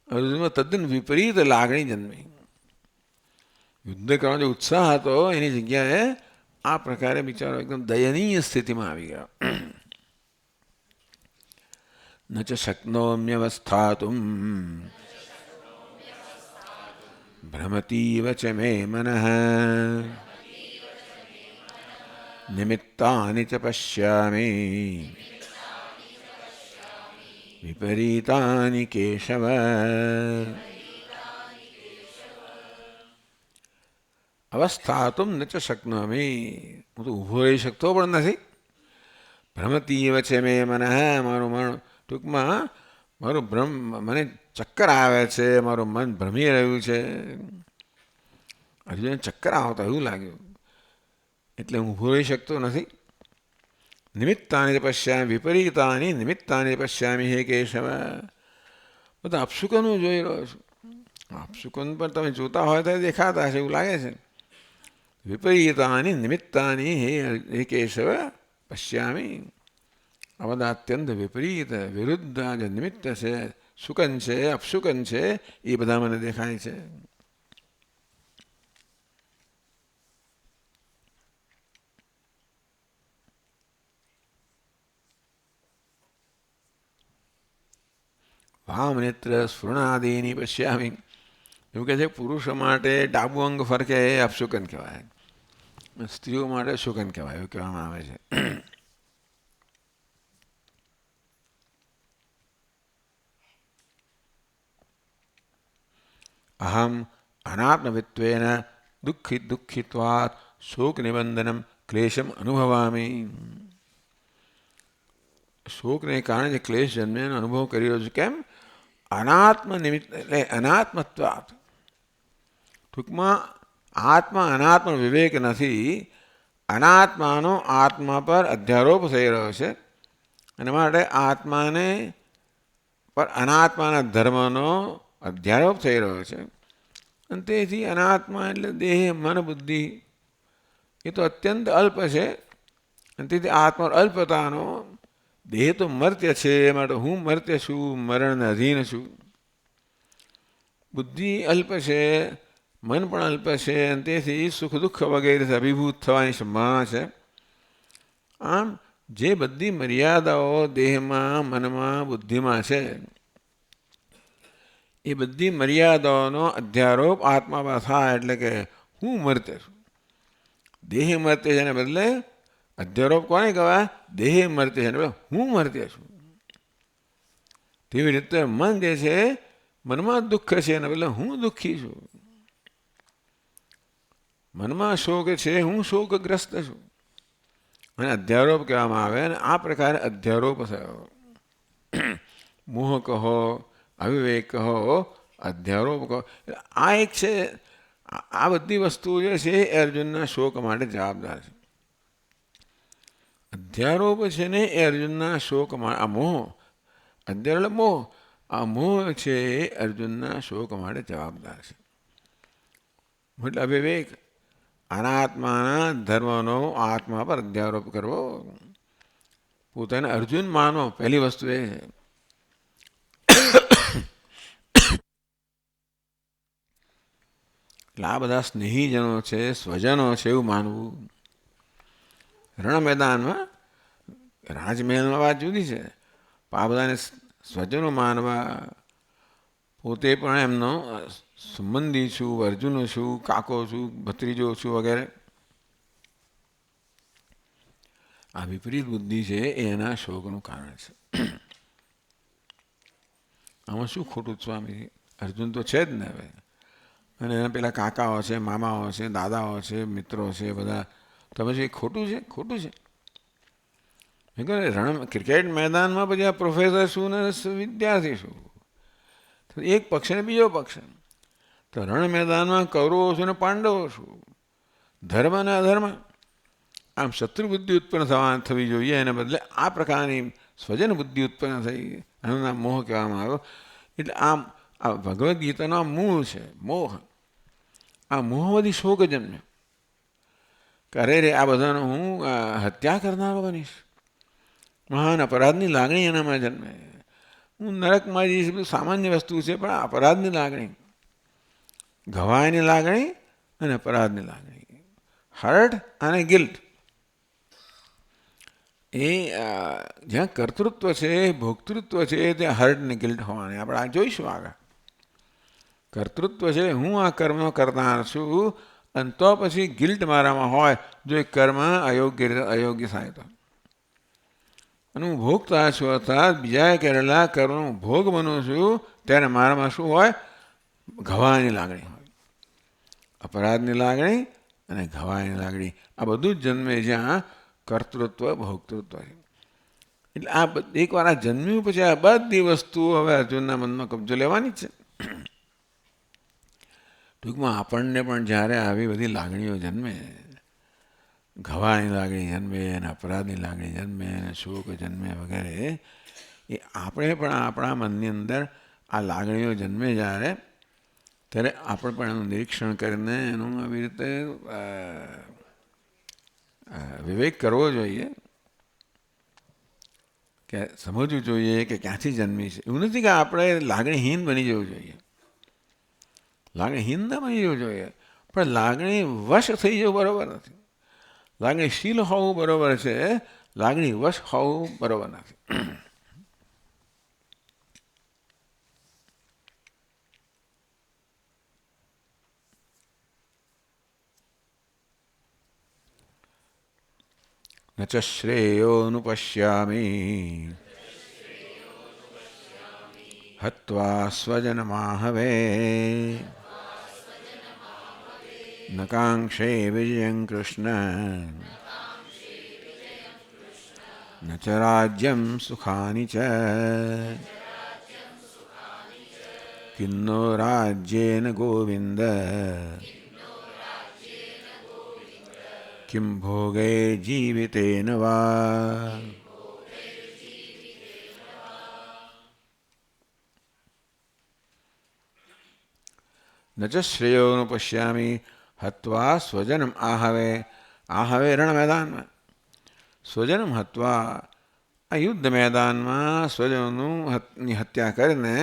અર્જુનમાં તદ્દન વિપરીત લાગણી જન્મી. યુદ્ધ કરવાનો જે ઉત્સાહ હતો એની જગ્યાએ આ પ્રકારે બિચારો એકદમ દયનીય સ્થિતિમાં આવી ગયો. ન ચ શક્નોમ્યવસ્થાતુમ ભ્રમતીવ ચ મે મનઃ નિમિત્તાનિ ચ પશ્યામિ વિપરીતાનિ કેશવ. અવસ્થાતુમ ન ચ શક્નોમિ, હું તો ઊભો રહી શકતો પણ નથી. ભ્રમતીવ છે મે મનઃ, મારું ટૂંકમાં મારું મને ચક્કર આવે છે, મારું મન ભ્રમી રહ્યું છે. અર્જુનને ચક્કર આવતા એવું લાગ્યું એટલે હું ઊભો રહી શકતો નથી. નિમિત્તાની પશ્યામિ વિપરીતાની નિમિત્તાની પશ્યામિ હે કેશવ. બધા અપશુકનો જોઈ રહ્યો છું. અપશુકન પણ તમે જોતા હોય તો દેખાતા હશે એવું લાગે છે. વિપરીતાની નિમિત્તાની હે કેશવ પશ્યામિ. આ બધા અત્યંત વિપરીત વિરુદ્ધ જે નિમિત્ત છે, શુકન છે, અપશુકન છે, એ બધા મને દેખાય છે. વામ નેત્ર સ્ફુરણાદિની પશ્યામિ. એવું કહે છે પુરુષો માટે ડાબુ અંગ ફરકે એ અપશુકન કહેવાય, સ્ત્રીઓ માટે શુકન કહેવાય એવું કહેવામાં આવે છે. અહમ અનાત્મવિત્વેન દુઃખિત્વાત શોક નિબંધનમ ક્લેશમ અનુભવામી. શોકને કારણે જે ક્લેશ જન્મે એનો અનુભવ કરી રહ્યો છું. કેમ? અનાત્મ નિમિત્ત એટલે અનાત્મત્વાત. ટૂંકમાં આત્મા અનાત્મ વિવેક નથી. અનાત્માનો આત્મા પર અધ્યારોપ થઈ રહ્યો છે અને માટે આત્માને પર અનાત્માના ધર્મનો અધ્યારોપ થઈ રહ્યો છે. અને તેથી અનાત્મા એટલે દેહ, મન, બુદ્ધિ એ તો અત્યંત અલ્પ છે. અને તેથી આત્મા અલ્પતાનો દેહ તો મર્ત્ય છે, એ માટે હું મર્ત્ય છું, મરણને અધીન છું. બુદ્ધિ અલ્પ છે, મન પણ અલ્પ છે, અને તેથી સુખ દુઃખ વગેરે અભિભૂત થવાની સંભાવના છે. આમ જે બધી મર્યાદાઓ દેહમાં, મનમાં, બુદ્ધિમાં છે એ બધી મર્યાદાઓનો અધ્યારોપ આત્મા પર થાય એટલે કે હું મર્ત્ય છું. દેહ મર્ત્ય છે એને બદલે અધ્યારોપ કોને કહેવાય? દેહ મર્ત્ય છે એને બદલે હું મર્ત્ય છું. તેવી રીતે મન જે છે, મનમાં દુઃખ છે એને બદલે હું દુઃખી છું. મનમાં શોક છે, હું શોકગ્રસ્ત છું. અને અધ્યારોપ કહેવામાં આવે. અને આ પ્રકારે અધ્યારોપ થયો. મોહ કહો, અવિવેક કહો, અધ્યારોપ કહો, આ એક છે. આ બધી વસ્તુઓ જે છે એ અર્જુનના શોક માટે જવાબદાર છે. અધ્યારોપ છે ને એ અર્જુનના શોક માટે, આ મોહ, અધ્યાર એટલે મોહ, આ મોહ છે એ અર્જુનના શોક માટે જવાબદાર છે. એટલે અવિવેક, અનાત્માના ધર્મનો આત્મા પર અધ્યારોપ કરવો, પોતાને અર્જુન માનો, પહેલી વસ્તુ એ છે. એટલે આ બધા સ્નેહીજનો છે, સ્વજનો છે એવું માનવું. રણ મેદાનમાં, રાજમહેલમાં વાત જુદી છે, પણ આ બધાને સ્વજનો માનવા, પોતે પણ એમનો સંબંધી છું, અર્જુન છું, કાકો છું, ભત્રીજો છું વગેરે. આ વિપરીત બુદ્ધિ છે એ એના શોકનું કારણ છે. આમાં શું ખોટું સ્વામી? અર્જુન તો છે જ ને હવે. અને એના પેલા કાકાઓ છે, મામાઓ છે, દાદાઓ છે, મિત્રો છે, બધા. તમે શું એ ખોટું છે? ખોટું છે. ક્રિકેટ મેદાનમાં પછી આ પ્રોફેસર શું ને વિદ્યાર્થી શું, એક પક્ષ ને બીજો પક્ષ. તો રણ મેદાનમાં કૌરવો શું ને પાંડવો શું, ધર્મ અને અધર્મ. આમ શત્રુ બુદ્ધિ ઉત્પન્ન થવી જોઈએ, એને બદલે આ પ્રકારની સ્વજન બુદ્ધિ ઉત્પન્ન થઈ, એનું નામ મોહ કહેવામાં આવ્યો. એટલે આમ આ ભગવદ્ ગીતાનો આ મૂળ છે મોહ. આ મોહમાંથી શોક જન્મે. અરે રે, આ બધાનો હું હત્યા કરનારો બનીશ. મહાન અપરાધની લાગણી એનામાં જન્મે. હું નરકમાં જઈશ, બધું સામાન્ય વસ્તુ છે, પણ અપરાધની લાગણી, ઘવાયની લાગણી અને અપરાધની લાગણી. હર્ટ અને ગિલ્ટ એ જ્યાં કર્તૃત્વ છે, ભોક્તૃત્વ છે, ત્યાં હર્ટ ને ગિલ્ટ હોવાની. આપણે આ જોઈશું આગળ. કર્તૃત્વ છે, હું આ કર્મ કરનાર છું, અને તો પછી ગિલ્ટ મારામાં હોય જો એ કર્મ અયોગ્ય થાય તો. અને હું ભોગતા છું, અર્થાત બીજાએ કરેલા કર્મનો ભોગ બનું છું, ત્યારે મારામાં શું હોય? ઘવાની લાગણી હોય. અપરાધની લાગણી અને ઘવાની લાગણી. આ બધું જ જન્મે જ્યાં કર્તૃત્વ ભોક્તૃત્વ છે. એટલે આ એકવાર આ જન્મ્યું પછી આ બધી વસ્તુઓ હવે અર્જુનના મનમાં કબજો લેવાની જ છે. ટૂંકમાં આપણને પણ જ્યારે આવી બધી લાગણીઓ જન્મે, ઘવાની લાગણી જન્મે અને અપરાધની લાગણી જન્મે અને શોક જન્મે વગેરે, એ આપણે પણ આપણા મનની અંદર આ લાગણીઓ જન્મે જ્યારે, ત્યારે આપણે પણ એનું નિરીક્ષણ કરીને એનું આવી રીતે વિવેક કરવો જોઈએ, કે સમજવું જોઈએ કે ક્યાંથી જન્મી છે. એવું નથી કે આપણે લાગણીહીન બની જવું જોઈએ, લાગણીહીન ન બની જવું જોઈએ, પણ લાગણી વશ થઈ જવું બરાબર નથી. લાગણીશીલ હોવું બરાબર છે, લાગણી વશ હોવું બરાબર નથી. ન ચ શ્રેયોનુપશ્યામિ હત્વા સ્વજનમાહવે ન કાંક્ષે વિજયં કૃષ્ણ ન ચ રાજ્યં સુખાનિ ચ કિન્નો રાજ્યેન ગોવિંદ કિમ ભોગે જીવિતેન વા. ન ચ શ્રેયોનુપશ્યામિ હત્વા સ્વજનમ આહવે. આહવે રણ મેદાનમાં, સ્વજનમ હત્વા આ યુદ્ધ મેદાનમાં સ્વજનોની હત્યા કરીને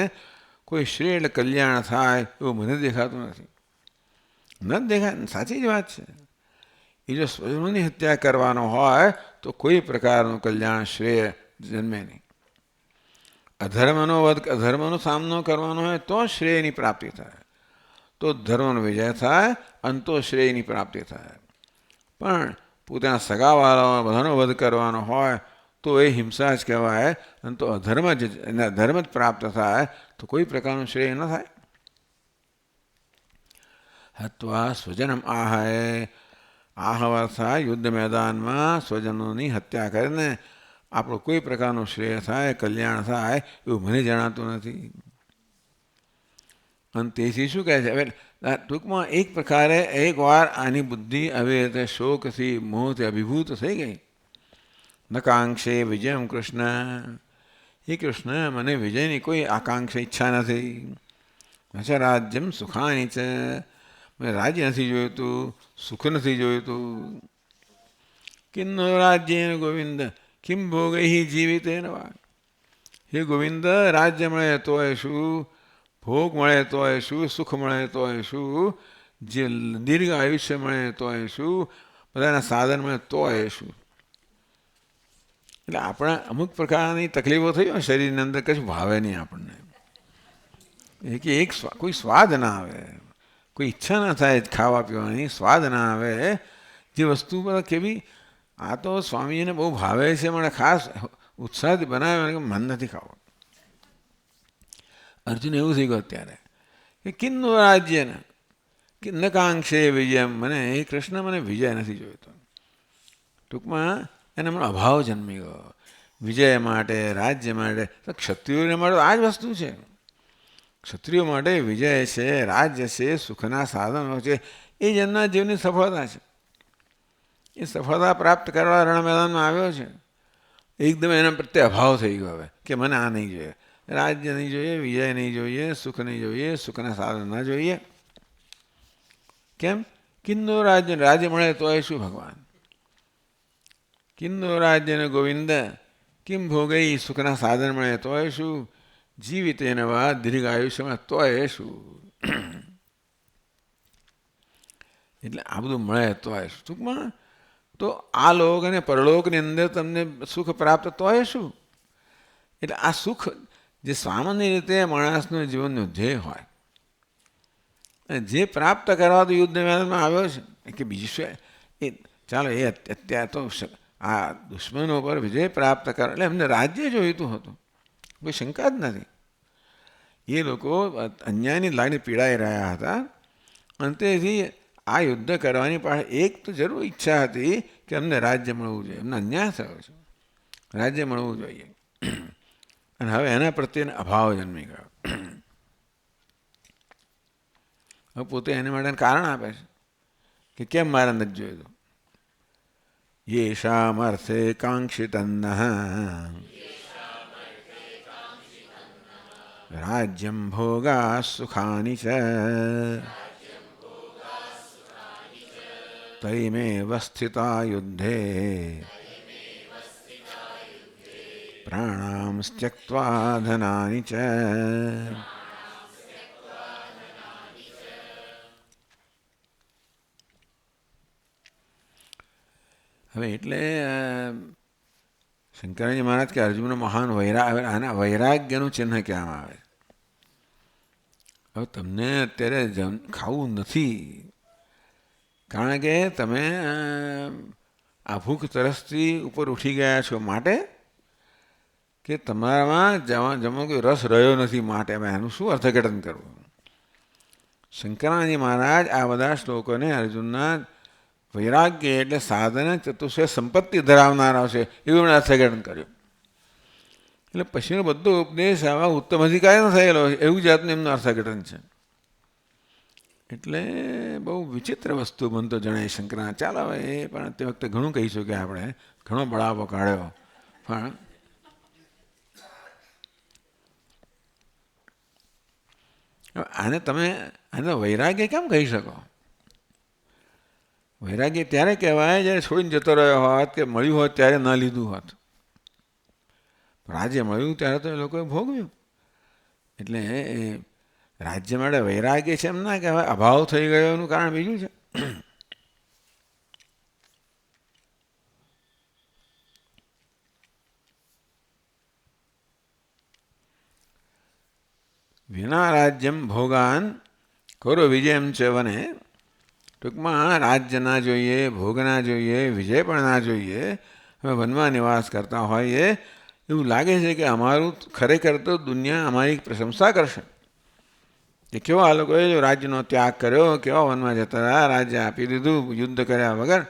કોઈ શ્રેય એટલે કલ્યાણ થાય એવું મને દેખાતું નથી. ન જ દેખાય. સાચી જ વાત છે. એ જો સ્વજનોની હત્યા કરવાનો હોય તો કોઈ પ્રકારનું કલ્યાણ શ્રેય જન્મે નહીં. અધર્મનો સામનો કરવાનો હોય તો શ્રેયની પ્રાપ્તિ થાય, તો ધર્મનો વિજય થાય અને તો શ્રેયની પ્રાપ્તિ થાય. પણ પોતાના સગાવાળાનો બધાનો વધ કરવાનો હોય તો એ હિંસા જ કહેવાય, અને તો અધર્મ જ પ્રાપ્ત થાય, તો કોઈ પ્રકારનું શ્રેય ન થાય. હત્વા સ્વજનમ આહય. આહવા થાય યુદ્ધ મેદાનમાં સ્વજનોની હત્યા કરીને આપણો કોઈ પ્રકારનો શ્રેય થાય, કલ્યાણ થાય એવું મને જણાતું નથી. અને તેથી શું કહે છે? હવે ટૂંકમાં એક પ્રકારે એકવાર આની બુદ્ધિ આવી રીતે શોકથી મોહથી અભિભૂત થઈ ગઈ. ન કાંક્ષે વિજયમ કૃષ્ણ. હે કૃષ્ણ, મને વિજયની કોઈ આકાંક્ષા ઈચ્છા નથી. ન ચ રાજ્યમ સુખાની છે. મને રાજ્ય નથી જોઈતું, સુખ નથી જોઈતું. કિન્નો રાજ્યેન ગોવિંદ કિમ ભોગૈ જીવિતેન વા. હે ગોવિંદ, રાજ્ય મળે તોય શું, ભોગ મળે તોય શું, સુખ મળે તોય શું, જે દીર્ઘ આયુષ્ય મળે તોય શું, બધાના સાધન મળે તોય શું. એટલે આપણે અમુક પ્રકારની તકલીફો થઈ હોય શરીરની અંદર, કશું ભાવે નહીં આપણને. કોઈ સ્વાદ ના આવે, કોઈ ઈચ્છા ના થાય ખાવા પીવાની, સ્વાદ ના આવે. જે વસ્તુ પર કેવી આ તો સ્વામીજીને બહુ ભાવે છે, મને ખાસ ઉત્સાહથી બનાવે, મન નથી ખાવું. અર્જુન એવું થઈ ગયું અત્યારે કે કિન્નું રાજ્ય ને ન કાંક્ષે વિજય. મને એ કૃષ્ણ, મને વિજય નથી જોઈતો. ટૂંકમાં એને મને અભાવ જન્મી ગયો વિજય માટે, રાજ્ય માટે. તો ક્ષત્રિયોને માટે આ જ વસ્તુ છે. ક્ષત્રિયો માટે વિજય છે, રાજ્ય છે, સુખના સાધનો છે, એ જ એમના જીવનની સફળતા છે. એ સફળતા પ્રાપ્ત કરવા રણ મેદાનમાં આવ્યો છે. એકદમ એના પ્રત્યે અભાવ થઈ ગયો હવે કે મને આ નહીં જોઈએ, રાજ્ય નહીં જોઈએ, વિજય નહીં જોઈએ, સુખ નહીં જોઈએ, સુખના સાધન ના જોઈએ. કેમ? કિન્નો રાજ્ય. રાજ્ય મળે તો એ શું ભગવાન? કિન્નો રાજ્ય ને ગોવિંદ કિમ ભોગઈ. સુખના સાધન મળે તો એ શું, જીવિત એને વા દીર્ઘ આયુષ્યમાં તો એ શું. એટલે આ બધું મળે તોય ટૂંકમાં તો આ લોક અને પરલોકની અંદર તમને સુખ પ્રાપ્ત તોય શું? એટલે આ સુખ જે સામાન્ય રીતે માણસનું જીવનનું ધ્યેય હોય અને જે પ્રાપ્ત કરવા તો યુદ્ધ મેદાનમાં આવ્યો છે કે બીજું શું એ ચાલો એ અત્યારે તો આ દુશ્મનો પર વિજય પ્રાપ્ત કરવા એટલે એમને રાજ્ય જોઈતું હતું, કોઈ શંકા જ નથી. એ લોકો અન્યાયની લાગણી પીડાઈ રહ્યા હતા અને તેથી આ યુદ્ધ કરવાની પાસે એક તો જરૂર ઈચ્છા હતી કે અમને રાજ્ય મળવું જોઈએ. એમને અન્યાય થયો છે, રાજ્ય મળવું જોઈએ અને હવે એના પ્રત્યેનો અભાવ જન્મી ગયો. હવે પોતે એના માટે કારણ આપે છે કે કેમ મારે નથી જોયું. યેષામર્થે કાંક્ષિતન્ન રાજ્યમ ભોગા સુખાની ચ તૈમેવ સ્થિતા યુદ્ધે પ્રાણામ ત્યક્ત્વા ધનાની ચ. હવે એટલે શંકરાચાર્ય મહારાજ કે અર્જુનનો મહાન આના વૈરાગ્યનું ચિહ્ન કહેવામાં આવે. હવે તમને અત્યારે ખાવું નથી કારણ કે તમે આ ભૂખ તરસથી ઉપર ઉઠી ગયા છો માટે કે તમારામાં જમો કોઈ રસ રહ્યો નથી માટે એનું શું અર્થઘટન કરવું. શંકરાચાર્ય મહારાજ આ બધા શ્લોકોને અર્જુનના વૈરાગ્ય એટલે સાધન ચતુષ્ય સંપત્તિ ધરાવનારા છે એવું એમણે અર્થઘટન કર્યું. એટલે પછીનો બધો ઉપદેશ આવા ઉત્તમ અધિકારીનો થયેલો છે એવું જાતનું એમનું અર્થઘટન છે. એટલે બહુ વિચિત્ર વસ્તુ મને તો જણાય શંકરાચાર્ય. ચાલો હવે એ પણ તે વખતે ઘણું કહીશું કે આપણે ઘણો બળાવો કાઢ્યો પણ આને વૈરાગ્ય કેમ કહી શકો? વૈરાગ્ય ત્યારે કહેવાય જ્યારે છોડીને જતો રહ્યો હોત કે મળ્યું હોત ત્યારે ન લીધું હોત. રાજ્ય મળ્યું ત્યારે તો એ લોકોએ ભોગવ્યું. એટલે એ રાજ્ય માટે વૈરાગ્ય છે એમ ના કહેવાય. અભાવ થઈ ગયો એનું કારણ બીજું છે. વિના રાજ્યમ ભોગાન કરો વિજયમ ચ વને. ટૂંકમાં રાજ્ય ના જોઈએ, ભોગ ના જોઈએ, વિજય પણ ના જોઈએ. અમે વનમાં નિવાસ કરતા હોઈએ એવું લાગે છે કે અમારું ખરેખર તો દુનિયા અમારી પ્રશંસા કરશે કે કેવો આ લોકોએ જો રાજ્યનો ત્યાગ કર્યો, કેવા વનમાં જતા રહ્યા, રાજ્ય આપી દીધું યુદ્ધ કર્યા વગર.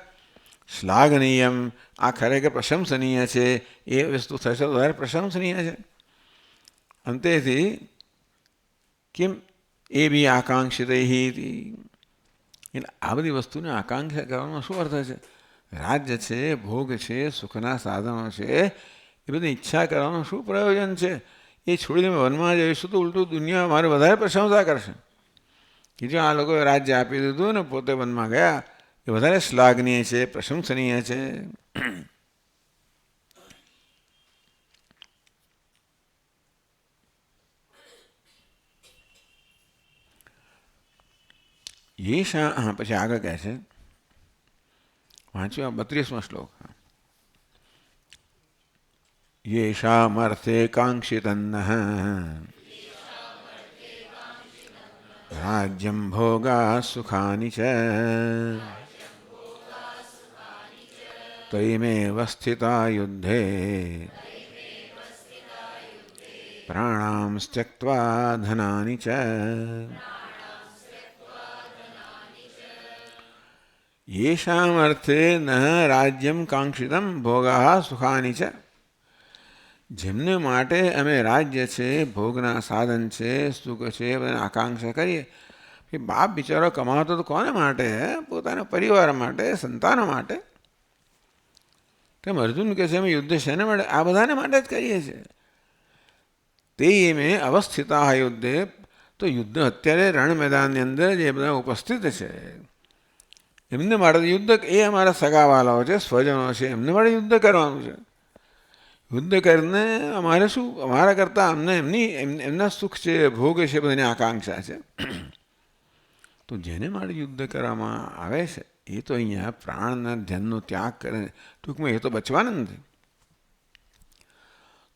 શ્લાઘનીયમ, આ ખરેખર પ્રશંસનીય છે. એ વસ્તુ થશે તો વધારે પ્રશંસનીય છે. અંતેથી કેમ એ બી આકાંક્ષિત એટલે આ બધી વસ્તુને આકાંક્ષા કરવાનો શું અર્થ છે? રાજ્ય છે, ભોગ છે, સુખના સાધનો છે, એ બધી ઈચ્છા કરવાનું શું પ્રયોજન છે? એ છોડીને વનમાં જઈશું તો ઉલટું દુનિયા મારે વધારે પ્રશંસા કરશે કે જો આ લોકોએ રાજ્ય આપી દીધું ને પોતે વનમાં ગયા એ વધારે શ્લાઘનીય છે, પ્રશંસનીય છે. યેષા પછી આગળ કહે છે, વાંચ્યો 32મો શ્લોક. યેષામર્થે કાંક્ષિતન્ન રાજ્યમ ભોગા સુખાની ચ તૈમેવ સ્થિતા યુદ્ધે પ્રાણામ ત્યક્ત્વા ધનાની ચ. યેષામ અર્થે ન રાજ્યમ કાંક્ષિતમ ભોગા સુખાની છે. જેમને માટે અમે રાજ્ય છે, ભોગના સાધન છે, સુખ છે, બધાને આકાંક્ષા કરીએ. કે બાપ બિચારો કમાતો તો કોને માટે? પોતાના પરિવાર માટે, સંતાનો માટે. તેમ અર્જુન કહે છે અમે યુદ્ધ શેને માટે? આ બધાને માટે જ કરીએ છીએ. તે મેં અવસ્થિતા યુદ્ધે, તો યુદ્ધ અત્યારે રણ મેદાનની અંદર જે બધા ઉપસ્થિત છે એમને માટે યુદ્ધ, એ અમારા સગાવાલાઓ છે, સ્વજનો છે, એમને માટે યુદ્ધ કરવાનું છે. યુદ્ધ કરીને અમારે શું, અમારા કરતાં અમને એમના સુખ છે, ભોગ છે, બધાની આકાંક્ષા છે. તો તો જેને માટે યુદ્ધ કરવામાં આવે છે એ તો અહીંયા પ્રાણના ધ્યાનનો ત્યાગ કરે, ટૂંકમાં એ તો બચવાના નથી.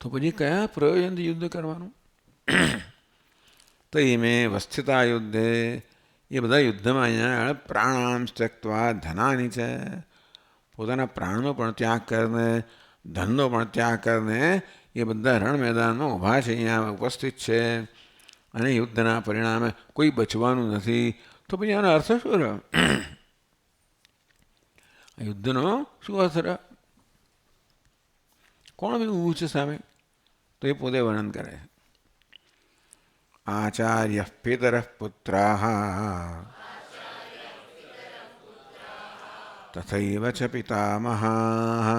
તો પછી કયા પ્રયોજનથી યુદ્ધ કરવાનું? તો એ મેંवस्थिता યુદ્ધે, એ બધા યુદ્ધમાં અહીંયા પ્રાણામ ત્યક્ત્વા ધનાની છે, પોતાના પ્રાણનો પણ ત્યાગ કરીને, ધનનો પણ ત્યાગ કરીને એ બધા રણ મેદાનમાં ઊભા છે, અહીંયા ઉપસ્થિત છે, અને યુદ્ધના પરિણામે કોઈ બચવાનું નથી. તો પછી આનો અર્થ શું રહ્યો? યુદ્ધનો શું અર્થ રહ્યો? કોણ બી ઊભું છે સામે? તો એ પોતે વર્ણન કરે છે. આચાર્ય પિતરઃ પુત્રાઃ તથૈવ ચ પિતામહાઃ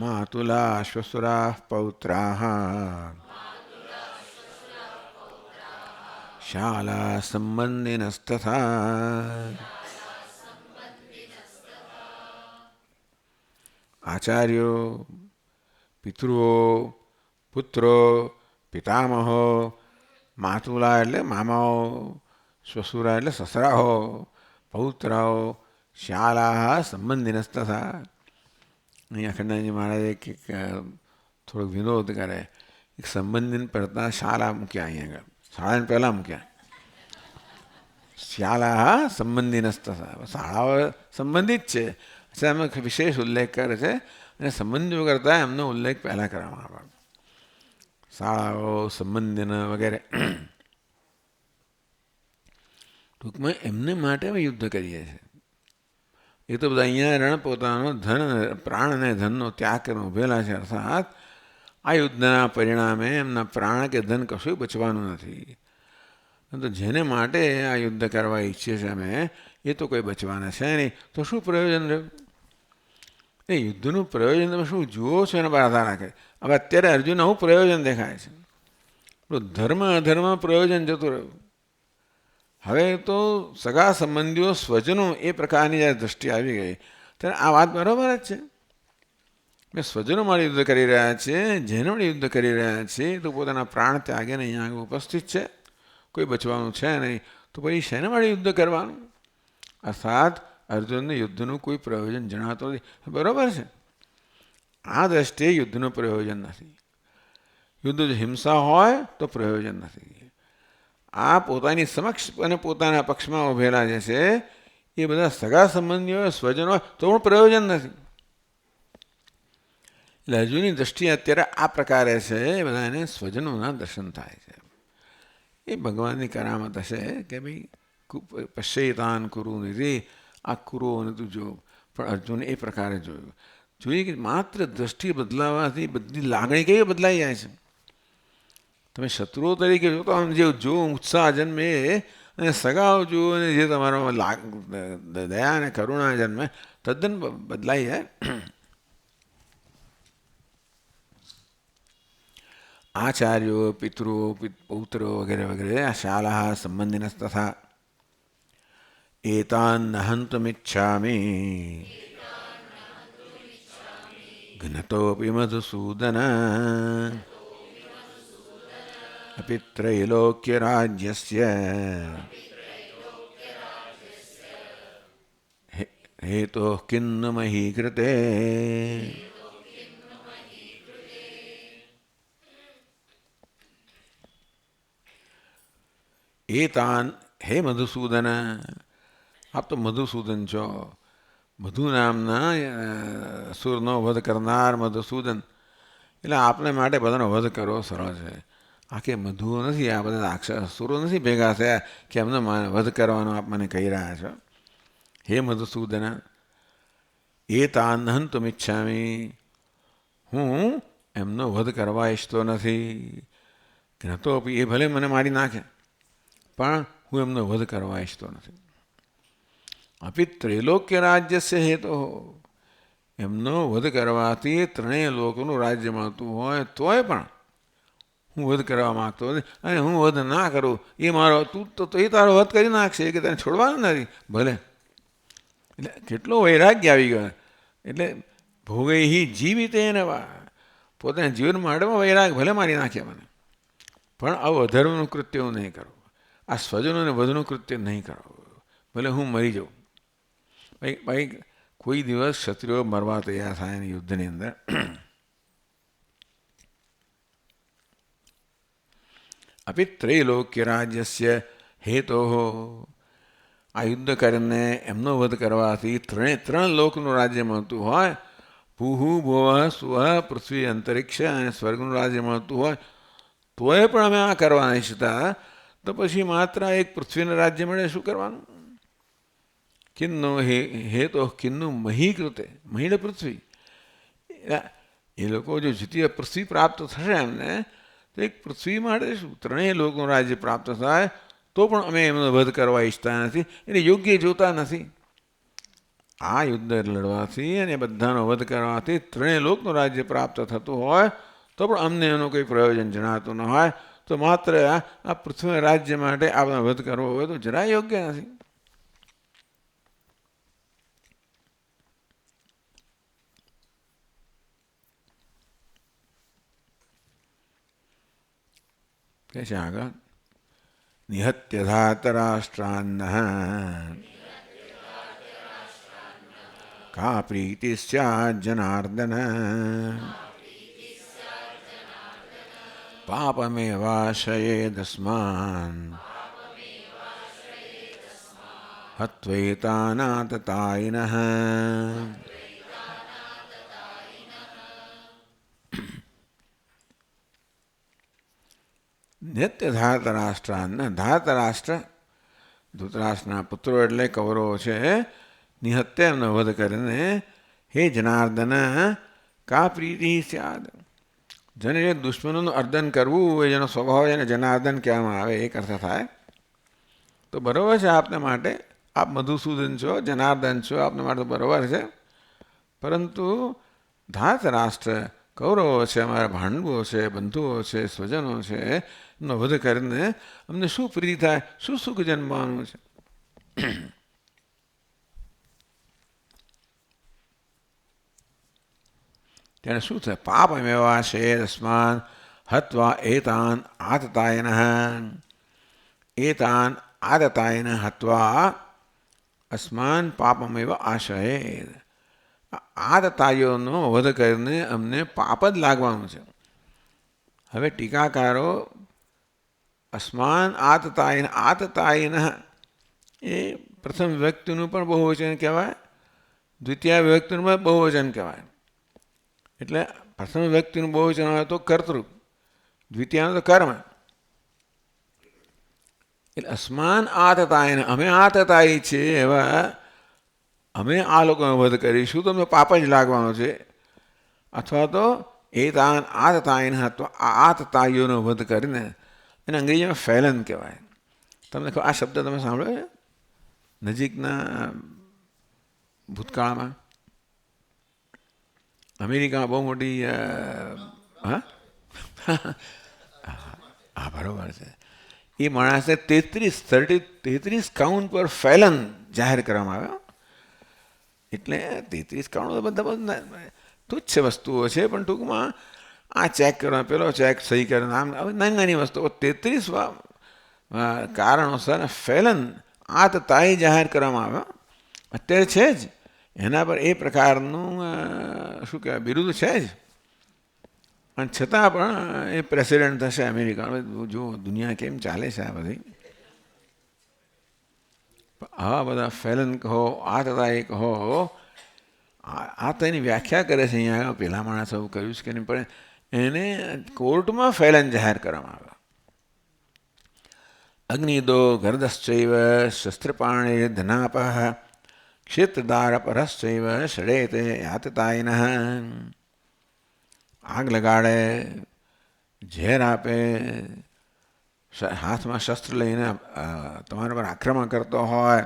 માતુલા શ્વશુરાઃ પૌત્રાઃ શાલા સંબંધિનસ્તથા. આચાર્યો, પિતૃઓ, પુત્રો, પિતામહો, માતુલા એટલે મામાઓ, શ્વશુરા એટલે સસરાઓ, પૌત્રાઓ, શાલા સંબંધિનસ્તથા. અહીંયા અખંડાનંદજી મહારાજે થોડોક વિનોદ કરે, એક સંબંધીને પડતા શાલા મૂક્યા, અહીંયા આગળ શાળાને પહેલાં મૂક્યા. શાલા સંબંધિનસ્તથા, શાળાઓ સંબંધિત છે, એમાં વિશેષ ઉલ્લેખ કરે છે, અને સંબંધીઓ કરતાં એમનો ઉલ્લેખ પહેલાં કરવામાં આવે. શાળાઓ, સંબંધીન વગેરે. ટૂંકમાં એમને માટે અમે યુદ્ધ કરીએ છીએ. એ તો બધા અહીંયા રણ પોતાનો ધન, પ્રાણ અને ધનનો ત્યાગ કરીને ઉભેલા છે. અર્થાત આ યુદ્ધના પરિણામે એમના પ્રાણ કે ધન કશું બચવાનું નથી. તો જેને માટે આ યુદ્ધ કરવા ઈચ્છીએ છીએ અમે, એ તો કોઈ બચવાના છે નહીં. તો શું પ્રયોજન રહ્યું? એ યુદ્ધનું પ્રયોજન તમે શું જુઓ છો એના પર આધાર રાખે. હવે અત્યારે અર્જુન આવું પ્રયોજન દેખાય છે. ધર્મ અધર્મ પ્રયોજન જતું રહ્યું. હવે તો સગા સંબંધીઓ, સ્વજનો, એ પ્રકારની જ્યારે દૃષ્ટિ આવી ગઈ ત્યારે આ વાત બરાબર જ છે. મેં સ્વજનો માટે યુદ્ધ કરી રહ્યા છે, જેને માટે યુદ્ધ કરી રહ્યા છે, તો પોતાના પ્રાણ ત્યાગીને અહીંયા આગળ ઉપસ્થિત છે, કોઈ બચવાનું છે નહીં. તો પછી શેના માટે યુદ્ધ કરવાનું? અર્થાત અર્જુનને યુદ્ધનું કોઈ પ્રયોજન જણાતો નથી. બરાબર છે, આ દ્રષ્ટિએ યુદ્ધનું પ્રયોજન નથી. યુદ્ધ જો હિંસા હોય તો પ્રયોજન નથી. આ પોતાની સમક્ષ અને પોતાના પક્ષમાં ઉભેલા જે છે એ બધા સગા સંબંધીઓ, સ્વજનો, તો પણ પ્રયોજન નથી. એટલે અર્જુનની દ્રષ્ટિ અત્યારે આ પ્રકારે છે, એ બધા એને સ્વજનોના દર્શન થાય છે. એ ભગવાનની કરામત હશે કે ભાઈ પશ્યતાન કુરુ નિધિ, આ કુરુઓને તું જો. પણ અર્જુને એ પ્રકારે જોયું. જોઈએ કે માત્ર દ્રષ્ટિ બદલાવાથી બધી લાગણી કેવી બદલાઈ જાય છે. તમે શત્રુઓ તરીકે જોતો આમ જે જો ઉત્સાહ જન્મે, અને સગાઓ જુઓ, અને જે તમારો દયા અને કરુણા જન્મે, તદ્દન બદલાઈ જાય. આચાર્યો, પિતૃઓ, પૌત્રો વગેરે વગેરે આ શાલા સંબંધિનસ્તથા. એતાન હંતુમિચ્છામિ ઘ્નતોપી મધુસૂદન અપિ ત્રૈલોક્યરાજ્યસ્ય હેતોઃ કિન્ન મહી કૃતે. એતાન, હે મધુસૂદન, આપ તો મધુસૂદન છો. મધુ નામના અસુરનો વધ કરનાર મધુસૂદન. એટલે આપને માટે બધાનો વધ કરવો સરળ છે. આખે મધુઓ નથી, આ બધા અસુરો નથી ભેગા થયા કે એમને વધ કરવાનો આપ મને કહી રહ્યા છો. હે મધુસૂદન, એતાન હંતુમિચ્છામિ, હું એમનો વધ કરવા ઈચ્છતો નથી. ઘ્નતોપી, એ ભલે મને મારી નાખે, પણ હું એમનો વધ કરવા ઈચ્છતો નથી. અપિ ત્રૈલોક્ય રાજ્યસ્ય હેતો, એમનો વધ કરવાથી ત્રણેય લોકોનું રાજ્ય મળતું હોય તોય પણ હું વધ કરવા માગતો નથી. અને હું વધ ના કરું એ મારો, તું તો એ તારો વધ કરી નાખશે, કે તને છોડવાનું નથી ભલે. એટલે કેટલો વૈરાગ્ય આવી ગયો. એટલે ભોગૈ જીવિતેન વા, પોતાના જીવન માટેમાં વૈરાગ, ભલે મારી નાખે મને, પણ આવું અધર્મનું કૃત્ય હું નહીં કરું. આ સ્વજનોને વધનું કૃત્ય નહીં કરો, ભલે હું મરી જાઉં. ભાઈ કોઈ દિવસ ક્ષત્રિયો મરવા તૈયાર થાય ને યુદ્ધની અંદર. અપી ત્રૈલોક્ય રાજ્યસ્ય હેતો, આ યુદ્ધ કરીને એમનો વધ કરવાથી ત્રણ લોકનું રાજ્ય મળતું હોય, ભૂહુ ભુવ સુવ પૃથ્વી અંતરિક્ષ અને સ્વર્ગનું રાજ્ય મળતું હોય, તોય પણ અમે આ કરવા નહીં શકતા, તો પછી માત્ર એક પૃથ્વીનું રાજ્ય મળે શું કરવાનું? કિન્નો હેતો કિન્નુ મહી કૃતે, મહિડ પૃથ્વી. એ લોકો જો દ્વિતીય પૃથ્વી પ્રાપ્ત થશે એમને, તો એક પૃથ્વી માટે શું ત્રણેય લોકોનું રાજ્ય પ્રાપ્ત થાય, તો પણ અમે એમનો વધ કરવા ઈચ્છતા નથી, એને યોગ્ય જોતા નથી. આ યુદ્ધ લડવાથી અને બધાનો વધ કરવાથી ત્રણેય લોકનું રાજ્ય પ્રાપ્ત થતું હોય, તો પણ અમને એનું કોઈ પ્રયોજન જણાતું ન હોય, તો માત્ર આ પૃથ્વી રાજ્ય માટે આપણે વધ કરવો હોય તો જરાય યોગ્ય નથી. કે છે આગળ, નિહત્ય ધાતરાષ્ટ્રાન્ન કા પ્રીતિ સ્યાદ જનાર્દન પાપમેવાશયેદસ્માન હત્વૈતાનાતતાયિનઃ. નિત્ય ધાતરાષ્ટ્રાન્ન, ધાતરાષ્ટ્ર ધૃતરાષ્ટ્રના પુત્રો એટલે કૌરવો છે, નિહત્ય એમનો વધ કરીને હે જનાર્દન કા પ્રીતિ સ્યાદ, જેને જે દુશ્મનોનું અર્દન કરવું એ જેનો સ્વભાવ એને જનાર્દન કહેવામાં આવે, એક અર્થ થાય. તો બરાબર છે આપને માટે, આપ મધુસૂદન છો, જનાર્દન છો, આપને માટે બરાબર છે. પરંતુ ધાતરાષ્ટ્ર કૌરવો છે, અમારા ભાંડવો છે, બંધુઓ છે, સ્વજનો છે, એમનો વધ કરીને અમને શું પ્રીતિ થાય, શું સુખ જન્મવાનું છે? તેને શું થાય? પાપમેવા શેદસ્માન હત્વા એતાન આતતાયનઃ, એતાન આતતાયન હત્વા અસ્માન પાપમેવ આશયેદ. આતતાઈઓનો વધ કરીને અમને પાપ જ લાગવાનું છે. હવે ટીકાકારો અસ્માન આતતાયન, આતતાયન એ પ્રથમ વ્યક્તિનું પણ બહુવચન કહેવાય, દ્વિતીય વ્યક્તિનું પણ બહુવચન કહેવાય. એટલે પ્રથમ વ્યક્તિનું બહુવચન હોય તો કર્તૃ, દ્વિતીયનું તો કર્મ. એટલે અસ્માન આતતાયન, અમે આતતાયી છીએ એવા અમે આ લોકોનો વધ કરીશું તો અમને પાપ જ લાગવાનો છે. અથવા તો એતાન આતતાયન, આ આતતાઈઓનો વધ કરીને એને અંગ્રેજીમાં ફેલન કહેવાય. તમને આ શબ્દ તમે સાંભળ્યો છે નજીકના ભૂતકાળમાં? અમેરિકામાં બહુ મોટી હા હા બરાબર છે. એ માણસને 33 કાઉન્ટ પર ફેલન જાહેર કરવામાં આવ્યો. એટલે 33 કાઉન્ટ બધા તુચ્છ વસ્તુઓ છે, પણ ટૂંકમાં આ ચેક કરવા, પેલો ચેક સહી કરે, આમ નાની નાની વસ્તુઓ 33 કારણોસર ફેલન આતતાઈ જાહેર કરવામાં આવ્યો. અત્યારે છે જ એના પર એ પ્રકારનું શું કહેવાય બિરુદ છે જ, અને છતાં પણ એ પ્રેસિડેન્ટ થશે અમેરિકાનો. જો દુનિયા કેમ ચાલે છે આ બધી. આવા બધા ફેલન કહો, આતતાઈ કહો, આ તો એની વ્યાખ્યા કરે છે અહીંયા પેલા માણસ એવું કર્યું છે કે નહીં, પણ એને કોર્ટમાં ફેલન જાહેર કરવામાં આવ્યો. અગ્નિદો ગર્દશ્ચૈવ શસ્ત્રપાણે ધનાપઃ ક્ષેત્રદાર પરશ્ચૈવ ષડેતે આતતાયિનઃ. આગ લગાડે, ઝેર આપે, હાથમાં શસ્ત્ર લઈને તમારા પર આક્રમણ કરતો હોય,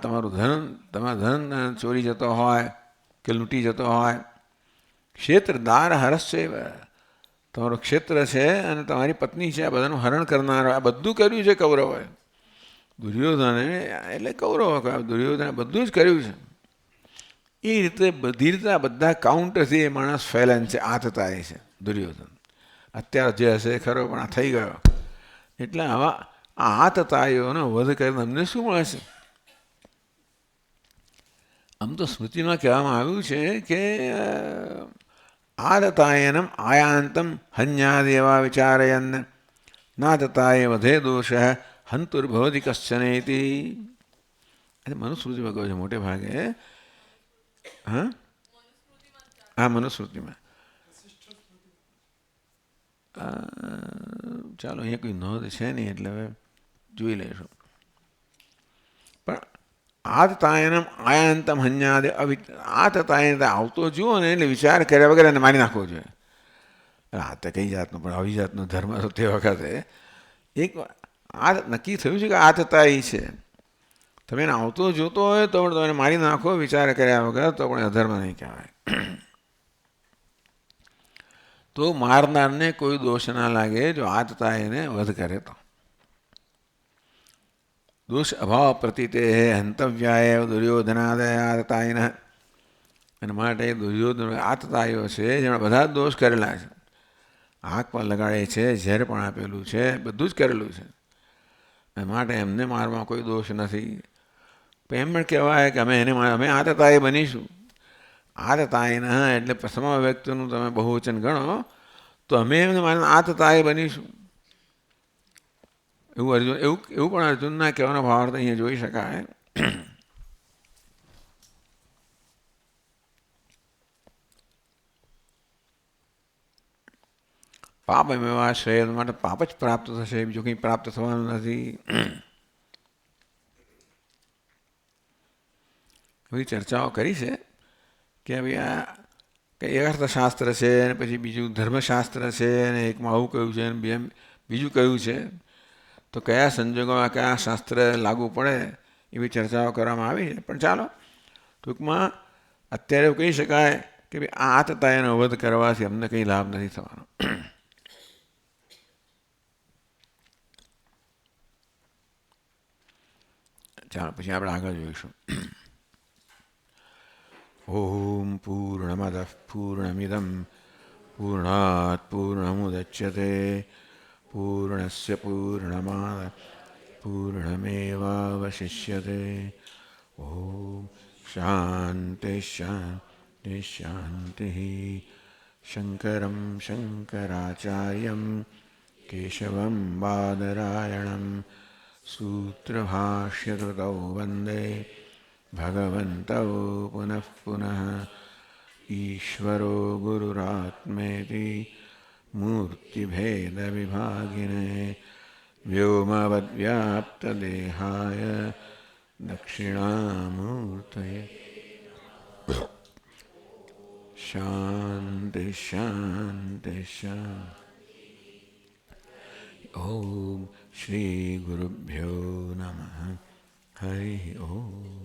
તમારું ધન ચોરી જતો હોય કે લૂંટી જતો હોય, ક્ષેત્રદાર હરશ્ચૈવ, તમારું ક્ષેત્ર છે અને તમારી પત્ની છે, આ બધાનું હરણ કરનાર, આ બધું કર્યું છે કૌરવોએ. દુર્યોધને એટલે કૌરવો, દુર્યોધને બધું જ કર્યું છે. એ રીતે બધી રીતે આ બધા કાઉન્ટરથી એ માણસ ફેલન છે, આતતાઈ છે દુર્યોધન. અત્યારે જે હશે ખરો, પણ આ થઈ ગયો. એટલે આવા આ આતતાઈઓનો વધ કરીને અમને શું મળે છે? આમ તો સ્મૃતિમાં કહેવામાં આવ્યું છે કે આતતાયનમ આયાંતમ હન્યાદેવા વિચારયન નાતતાય વધે દોષ હંતુર્ભવતિ કશ્ચનેતિ. મનુસ્મૃતિમાં કહ્યું છે મોટે ભાગે. હા હા, મનુસ્મૃતિમાં. ચાલો, અહીંયા કોઈ નોંધ છે નહીં એટલે હવે જોઈ લઈશું. પણ આતતાયનમ આયાંતમ હન્યાદે આતતાયન આવતો જુઓ ને એટલે વિચાર કર્યા વગર એને મારી નાખવો જોઈએ. આ તો કઈ જાતનો, પણ આવી જાતનો ધર્મ તો તે વખતે એક આ નક્કી થયું છે કે આતતાઈ છે. તમે એને આવતો જોતો હોય તો પણ તમે એને મારી નાખો વિચાર કર્યા વગર, તો પણ અધર્મ નહીં કહેવાય. તો મારનારને કોઈ દોષ ના લાગે જો આતતાઈને વધ કરે તો. દોષ અભાવ પ્રતીતે હંતવ્યાય દુર્યોધનાદય આતતાયન. અને માટે દુર્યોધન આતતાઈઓ છે જેમણે બધા જ દોષ કરેલા છે. આંખ પણ લગાડે છે, ઝેર પણ આપેલું છે, બધું જ કરેલું છે. અને માટે એમને મારવામાં કોઈ દોષ નથી. એમ પણ કહેવાય કે અમે આતતાઈ બનીશું. આતતાઈના એટલે પ્રથમ વ્યક્તિનું તમે બહુવચન ગણો તો અમે એમને આતતાઈ બનીશું. એવું પણ અર્જુનના કહેવાનો ભાવાર્થ અહીંયા જોઈ શકાય. પાપ એવા શ્રેય માટે પાપ જ પ્રાપ્ત થશે, બીજું કંઈ પ્રાપ્ત થવાનું નથી. બધી ચર્ચાઓ કરી છે કે ભાઈ આ કંઈ અર્થશાસ્ત્ર છે અને પછી બીજું ધર્મશાસ્ત્ર છે અને એકમાં આવું કહ્યું છે અને બીજું કહ્યું છે, તો કયા સંજોગોમાં કયા શાસ્ત્ર લાગુ પડે એવી ચર્ચાઓ કરવામાં આવી છે. પણ ચાલો, ટૂંકમાં અત્યારે એવું કહી શકાય કે ભાઈ આ આતતાઈનો વધ કરવાથી અમને કંઈ લાભ નથી થવાનો. ચાલો, પછી આપણે આગળ જોઈશું. ઓમ પૂર્ણમદ પૂર્ણમિદમ પૂર્ણાત પૂર્ણમુદચ્યતે પૂર્ણસ્ય પૂર્ણમાદ પૂર્ણમેવાવશિષ્યતે. ઓમ શાંતિ શાંતિ શાંતિ. શંકરમ શંકરાચાર્યમ કેશવમ બાદરાયણમ સૂત્રભાષ્યકૃતૌ વંદે ભગવन्तौ પુનઃ પુનઃ. ઈશ્વરો ગુરુરાત્મેતિ મૂર્તિભેદવિભાગિને વ્યોમવદ્વ્યાપ્તદેહાય દક્ષિણામૂર્તયે. શાંતિ શાંતિ શાંતિ. ઓમ શ્રી ગુરુભ્યો નમઃ. હરિ ઓમ.